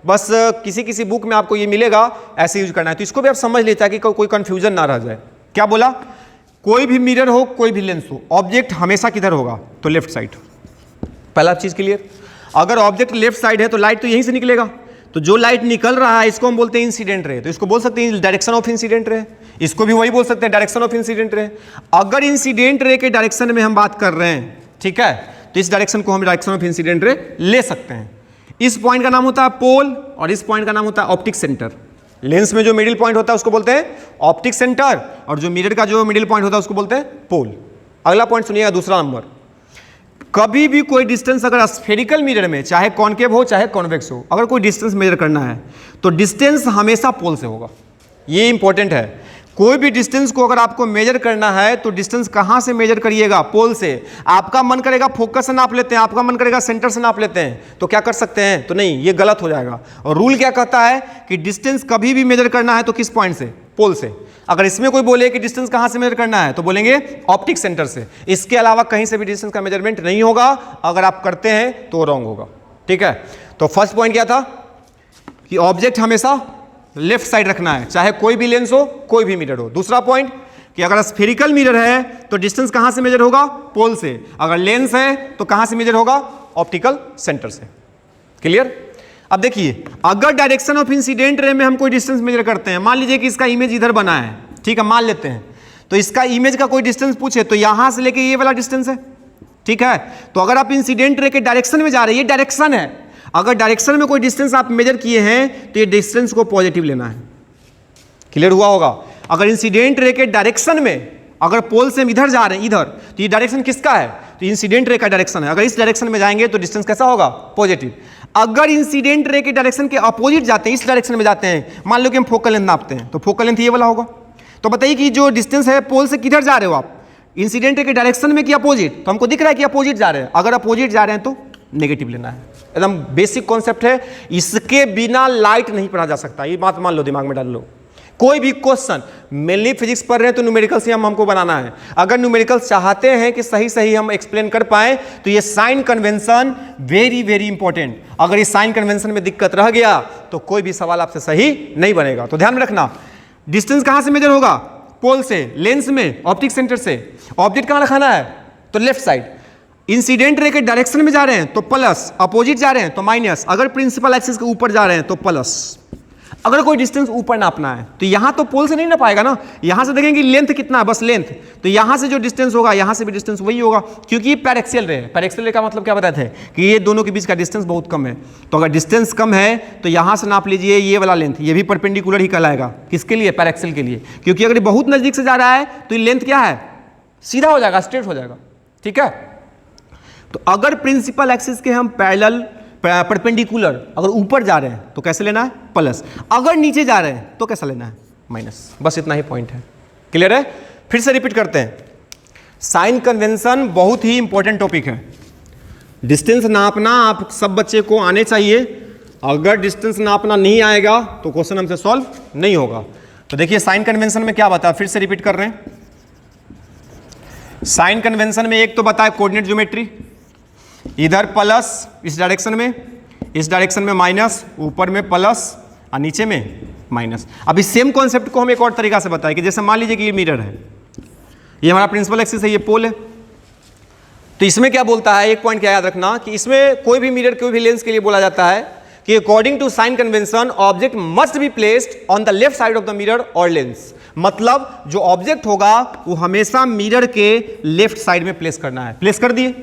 बस किसी किसी बुक में आपको ये मिलेगा, ऐसे यूज करना है। तो इसको भी आप समझ लेते हैं कि कोई कंफ्यूजन ना रह जाए। क्या बोला? कोई भी मिरर हो, कोई भी लेंस हो, ऑब्जेक्ट हमेशा किधर होगा? तो लेफ्ट साइड। पहला चीज क्लियर। अगर ऑब्जेक्ट लेफ्ट साइड है तो लाइट तो यहीं से निकलेगा, तो जो लाइट निकल रहा है इसको हम बोलते हैं इंसिडेंट रे। तो इसको बोल सकते हैं डायरेक्शन ऑफ इंसिडेंट रे, इसको भी वही बोल सकते हैं डायरेक्शन ऑफ इंसिडेंट रे। अगर इंसिडेंट रे के डायरेक्शन में हम बात कर रहे हैं, ठीक है, तो इस डायरेक्शन को हम डायरेक्शन ऑफ इंसिडेंट रे ले सकते हैं। इस पॉइंट का नाम होता है पोल और इस पॉइंट का नाम होता है ऑप्टिक सेंटर। लेंस में जो मिडिल पॉइंट होता है उसको बोलते हैं ऑप्टिक सेंटर, और जो मिरर का जो मिडिल पॉइंट होता है उसको बोलते हैं पोल। अगला पॉइंट सुनिएगा, दूसरा नंबर, कभी भी कोई डिस्टेंस अगर स्फेरिकल मिरर में, चाहे कॉनकेव हो चाहे कॉन्वेक्स हो, अगर कोई डिस्टेंस मेजर करना है तो डिस्टेंस हमेशा पोल से होगा। ये इंपॉर्टेंट है। कोई भी डिस्टेंस को अगर आपको मेजर करना है तो डिस्टेंस कहां से मेजर करिएगा? पोल से। आपका मन करेगा फोकस से नाप लेते हैं, आपका मन करेगा सेंटर से नाप लेते हैं, तो क्या कर सकते हैं? तो नहीं, ये गलत हो जाएगा। और रूल क्या कहता है कि डिस्टेंस कभी भी मेजर करना है तो किस पॉइंट से? पोल से। अगर इसमें कोई बोले कि डिस्टेंस कहां से मेजर करना है तो बोलेंगे ऑप्टिक सेंटर से। इसके अलावा कहीं से भी डिस्टेंस का मेजरमेंट नहीं होगा। अगर आप करते हैं तो रॉन्ग होगा। ठीक है, तो फर्स्ट पॉइंट क्या था कि ऑब्जेक्ट हमेशा लेफ्ट साइड रखना है, चाहे कोई भी लेंस हो, कोई भी मिरर हो। दूसरा पॉइंट कि अगर स्फेरिकल मिरर है तो डिस्टेंस कहां से मेजर होगा? पोल से। अगर लेंस है तो कहां से मेजर होगा? ऑप्टिकल सेंटर से। क्लियर? अब देखिए, अगर डायरेक्शन ऑफ इंसिडेंट रे में हम कोई डिस्टेंस मेजर करते हैं, मान लीजिए कि इसका इमेज इधर बना है, ठीक है, मान लेते हैं, तो इसका इमेज का कोई डिस्टेंस पूछे तो यहां से लेके ये वाला डिस्टेंस है, ठीक है। तो अगर आप इंसिडेंट रे के डायरेक्शन में जा रहे हैं, ये डायरेक्शन है, अगर डायरेक्शन में कोई डिस्टेंस आप मेजर किए हैं तो ये डिस्टेंस को पॉजिटिव लेना है। क्लियर हुआ होगा? अगर इंसिडेंट रे के डायरेक्शन में, अगर पोल से हम इधर जा रहे हैं, इधर, तो ये डायरेक्शन किसका है? तो इंसिडेंट रे का डायरेक्शन है। अगर इस डायरेक्शन में जाएंगे तो डिस्टेंस कैसा होगा? पॉजिटिव। अगर इंसिडेंट रे के डायरेक्शन के अपोजिट जाते हैं, इस डायरेक्शन में जाते हैं, मान लो कि हम फोकल लेंथ नापते हैं, तो फोकल लेंथ ये वाला होगा। तो बताइए कि जो डिस्टेंस है पोल से किधर जा रहे हो आप? इंसिडेंट रे के डायरेक्शन में कि अपोजिट? तो हमको दिख रहा है कि अपोजिट जा रहे हैं। अगर अपोजिट जा रहे हैं तो नेगेटिव लेना है। एकदम बेसिक कॉन्सेप्ट है, इसके बिना लाइट नहीं पढ़ा जा सकता। ये बात मान लो, दिमाग में डाल लो। कोई भी क्वेश्चन, मेनली फिजिक्स पढ़ रहे हैं तो न्यूमेरिकल्स ही हमको बनाना है। अगर न्यूमेरिकल्स चाहते हैं कि सही सही हम एक्सप्लेन कर पाए तो ये sign convention very very important. अगर इस साइन कन्वेंशन में दिक्कत रह गया तो कोई भी सवाल आपसे सही नहीं बनेगा। तो ध्यान में रखना, डिस्टेंस कहां से मेजर होगा? पोल से। लेंस में ऑप्टिक सेंटर से। ऑब्जेक्ट कहां रखाना है? तो लेफ्ट साइड। इंसिडेंट रे के डायरेक्शन में जा रहे हैं तो प्लस, अपोजिट जा रहे हैं तो माइनस। अगर प्रिंसिपल एक्सिस के ऊपर जा रहे हैं तो प्लस। अगर कोई डिस्टेंस ऊपर नापना है तो यहां तो पोल से नहीं ना पाएगा ना, यहां से देखेंगे लेंथ कितना है, बस लेंथ। तो यहां से जो डिस्टेंस होगा यहां से भी डिस्टेंस वही होगा, क्योंकि ये पैरेक्सियल रे है। पैरेक्सियल रे का मतलब क्या बताते हैं कि ये दोनों के बीच का डिस्टेंस बहुत कम है। तो अगर डिस्टेंस कम है तो यहां से नाप लीजिए ये वाला लेंथ, ये भी परपेंडिकुलर ही कहलाएगा। किसके लिए? पैरेक्सियल के लिए। क्योंकि अगर ये बहुत नजदीक से जा रहा है तो ये लेंथ क्या है? सीधा हो जाएगा, स्ट्रेट हो जाएगा। ठीक है, तो अगर प्रिंसिपल एक्सिस के हम पैरेलल परपेंडिकुलर अगर ऊपर जा रहे हैं तो कैसे लेना है? प्लस। अगर नीचे जा रहे हैं तो कैसा लेना है? माइनस। बस इतना ही पॉइंट है। क्लियर है? फिर से रिपीट करते हैं, साइन कन्वेंशन बहुत ही इंपॉर्टेंट टॉपिक है। डिस्टेंस नापना आप सब बच्चे को आने चाहिए। अगर डिस्टेंस नापना नहीं आएगा तो क्वेश्चन हमसे सॉल्व नहीं होगा। तो देखिए साइन कन्वेंशन में क्या बताया, फिर से रिपीट कर रहे हैं। साइन कन्वेंशन में एक तो बताया कोऑर्डिनेट ज्योमेट्री, इधर प्लस इस डायरेक्शन में, इस डायरेक्शन में माइनस, ऊपर में प्लस और नीचे में माइनस। अब इस सेम कॉन्सेप्ट को हम एक और तरीका से बताएं कि जैसे मान लीजिए कि ये मिरर है, ये हमारा प्रिंसिपल एक्सिस है, ये पोल है। तो इसमें क्या बोलता है, एक पॉइंट क्या याद रखना कि इसमें कोई भी मिरर, कोई भी लेंस के लिए बोला जाता है कि according to sign convention object must be placed on the left side of the mirror और लेंस। मतलब जो ऑब्जेक्ट होगा वो हमेशा मिरर के लेफ्ट साइड में प्लेस करना है। प्लेस कर दिए।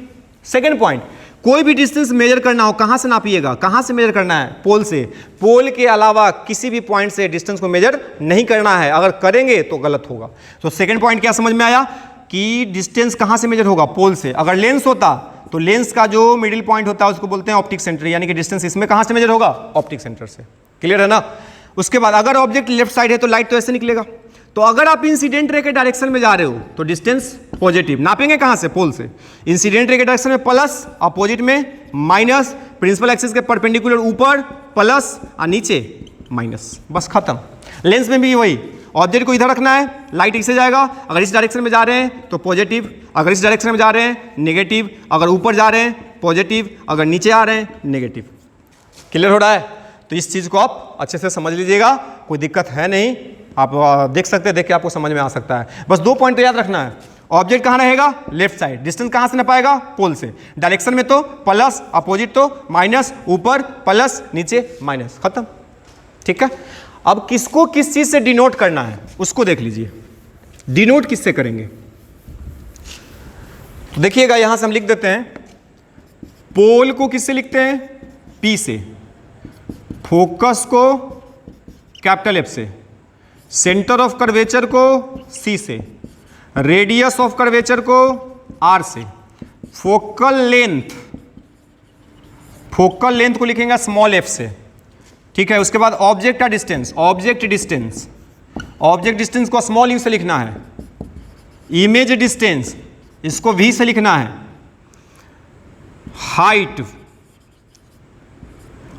सेकेंड पॉइंट, कोई भी डिस्टेंस मेजर करना हो कहां से नापिएगा? कहां से मेजर करना है? पोल से। पोल के अलावा किसी भी पॉइंट से डिस्टेंस को मेजर नहीं करना है, अगर करेंगे तो गलत होगा। तो सेकंड पॉइंट क्या समझ में आया कि डिस्टेंस कहां से मेजर होगा? पोल से। अगर लेंस होता तो लेंस का जो मिडिल पॉइंट होता है उसको बोलते हैं ऑप्टिक सेंटर, यानी कि डिस्टेंस इसमें कहां से मेजर होगा? ऑप्टिक सेंटर से। क्लियर है ना? उसके बाद अगर ऑब्जेक्ट लेफ्ट साइड है तो लाइट तो ऐसे निकलेगा। तो अगर आप इंसिडेंट रे के डायरेक्शन में जा रहे हो तो डिस्टेंस पॉजिटिव। नापेंगे कहां से? पोल से। इंसिडेंट रे के डायरेक्शन में प्लस, अपोजिट में माइनस, प्रिंसिपल एक्सिस के परपेंडिकुलर ऊपर प्लस और नीचे माइनस। बस खत्म। लेंस में भी वही, ऑब्जेक्ट को इधर रखना है, लाइट इससे जाएगा। अगर इस डायरेक्शन में जा रहे हैं तो पॉजिटिव, अगर इस डायरेक्शन में जा रहे हैं नेगेटिव, अगर ऊपर जा रहे हैं पॉजिटिव, अगर नीचे आ रहे हैं नेगेटिव। क्लियर हो रहा है? तो इस चीज़ को आप अच्छे से समझ लीजिएगा, कोई दिक्कत है नहीं, आप देख सकते हैं, देख के आपको समझ में आ सकता है। बस 2 पॉइंट तो याद रखना है, ऑब्जेक्ट कहाँ रहेगा? Left side. डिस्टेंस कहाँ से नापाएगा? पोल से। डायरेक्शन में तो प्लस, अपोजिट तो माइनस, ऊपर प्लस नीचे माइनस, खत्म। ठीक है, अब किसको किस चीज़ से डिनोट करना है उसको देख लीजिए। डिनोट किससे करेंगे? तो देखिएगा यहां से हम लिख देते हैं, पोल को किससे लिखते हैं? P से, फोकस को कैपिटल F से, सेंटर ऑफ कर्वेचर को C से, रेडियस ऑफ कर्वेचर को R से, फोकल लेंथ को लिखेंगे स्मॉल f से। ठीक है, उसके बाद ऑब्जेक्ट का डिस्टेंस, ऑब्जेक्ट डिस्टेंस को स्मॉल u से लिखना है। इमेज डिस्टेंस इसको v से लिखना है।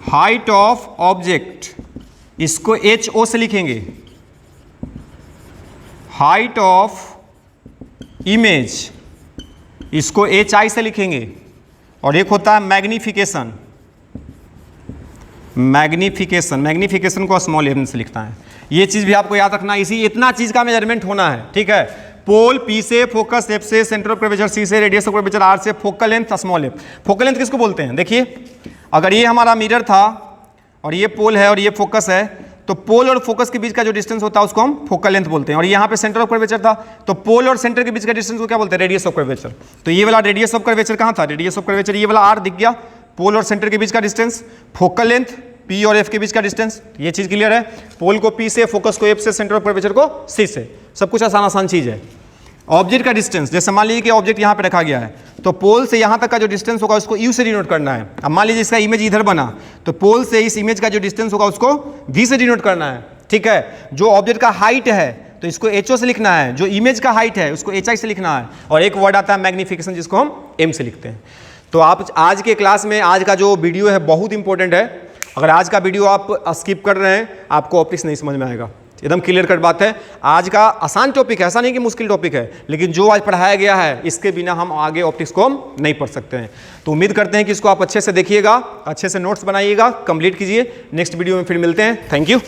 हाइट ऑफ ऑब्जेक्ट इसको ho से लिखेंगे। हाइट ऑफ इमेज इसको hi से लिखेंगे। और एक होता है मैग्निफिकेशन को स्मॉल m से लिखता है। ये चीज़ भी आपको याद रखना, इतना चीज़ का मेजरमेंट होना है। ठीक है, पोल P से, फोकस F से, सेंटर ऑफ कर्वेचर C से, रेडियस ऑफ कर्वेचर R से, focal length small f। Focal length किसको बोलते हैं? देखिए, अगर ये हमारा मिरर था और ये पोल है और ये फोकस है, तो पोल और फोकस के बीच का जो डिस्टेंस होता है उसको हम फोकल लेंथ बोलते हैं। और यहाँ पे सेंटर ऑफ कर्वेचर था, तो पोल और सेंटर के बीच का डिस्टेंस को क्या बोलते हैं? Radius of curvature. तो ये वाला रेडियस ऑफ कर्वेचर कहाँ था? रेडियस ऑफ कर्वेचर ये वाला R दिख गया। पोल और सेंटर के बीच का डिस्टेंस, फोकल लेंथ P और F के बीच का डिस्टेंस। ये चीज़ क्लियर है? पोल को P से, फोकस को F से, सेंटर ऑफ कर्वेचर को C से। सब कुछ आसान चीज़ है। ऑब्जेक्ट का डिस्टेंस, जैसे मान लीजिए कि ऑब्जेक्ट यहाँ पे रखा गया है, तो पोल से यहाँ तक का जो डिस्टेंस होगा उसको U से डिनोट करना है। अब मान लीजिए इसका इमेज इधर बना, तो पोल से इस इमेज का जो डिस्टेंस होगा उसको V से डिनोट करना है। ठीक है, जो ऑब्जेक्ट का हाइट है तो इसको HO से लिखना है, जो इमेज का हाइट है उसको HI से लिखना है। और एक वर्ड आता है मैग्निफिकेशन, जिसको हम M से लिखते हैं। तो आप आज के क्लास में आज का जो वीडियो है बहुत इंपॉर्टेंट है। अगर आज का वीडियो आप स्किप कर रहे हैं, आपको ऑप्टिक्स नहीं समझ में आएगा। एकदम क्लियर कट बात है। आज का आसान टॉपिक है, ऐसा नहीं कि मुश्किल टॉपिक है, लेकिन जो आज पढ़ाया गया है इसके बिना हम आगे ऑप्टिक्स को हम नहीं पढ़ सकते हैं। तो उम्मीद करते हैं कि इसको आप अच्छे से देखिएगा, अच्छे से नोट्स बनाइएगा, कंप्लीट कीजिए। नेक्स्ट वीडियो में फिर मिलते हैं। Thank you.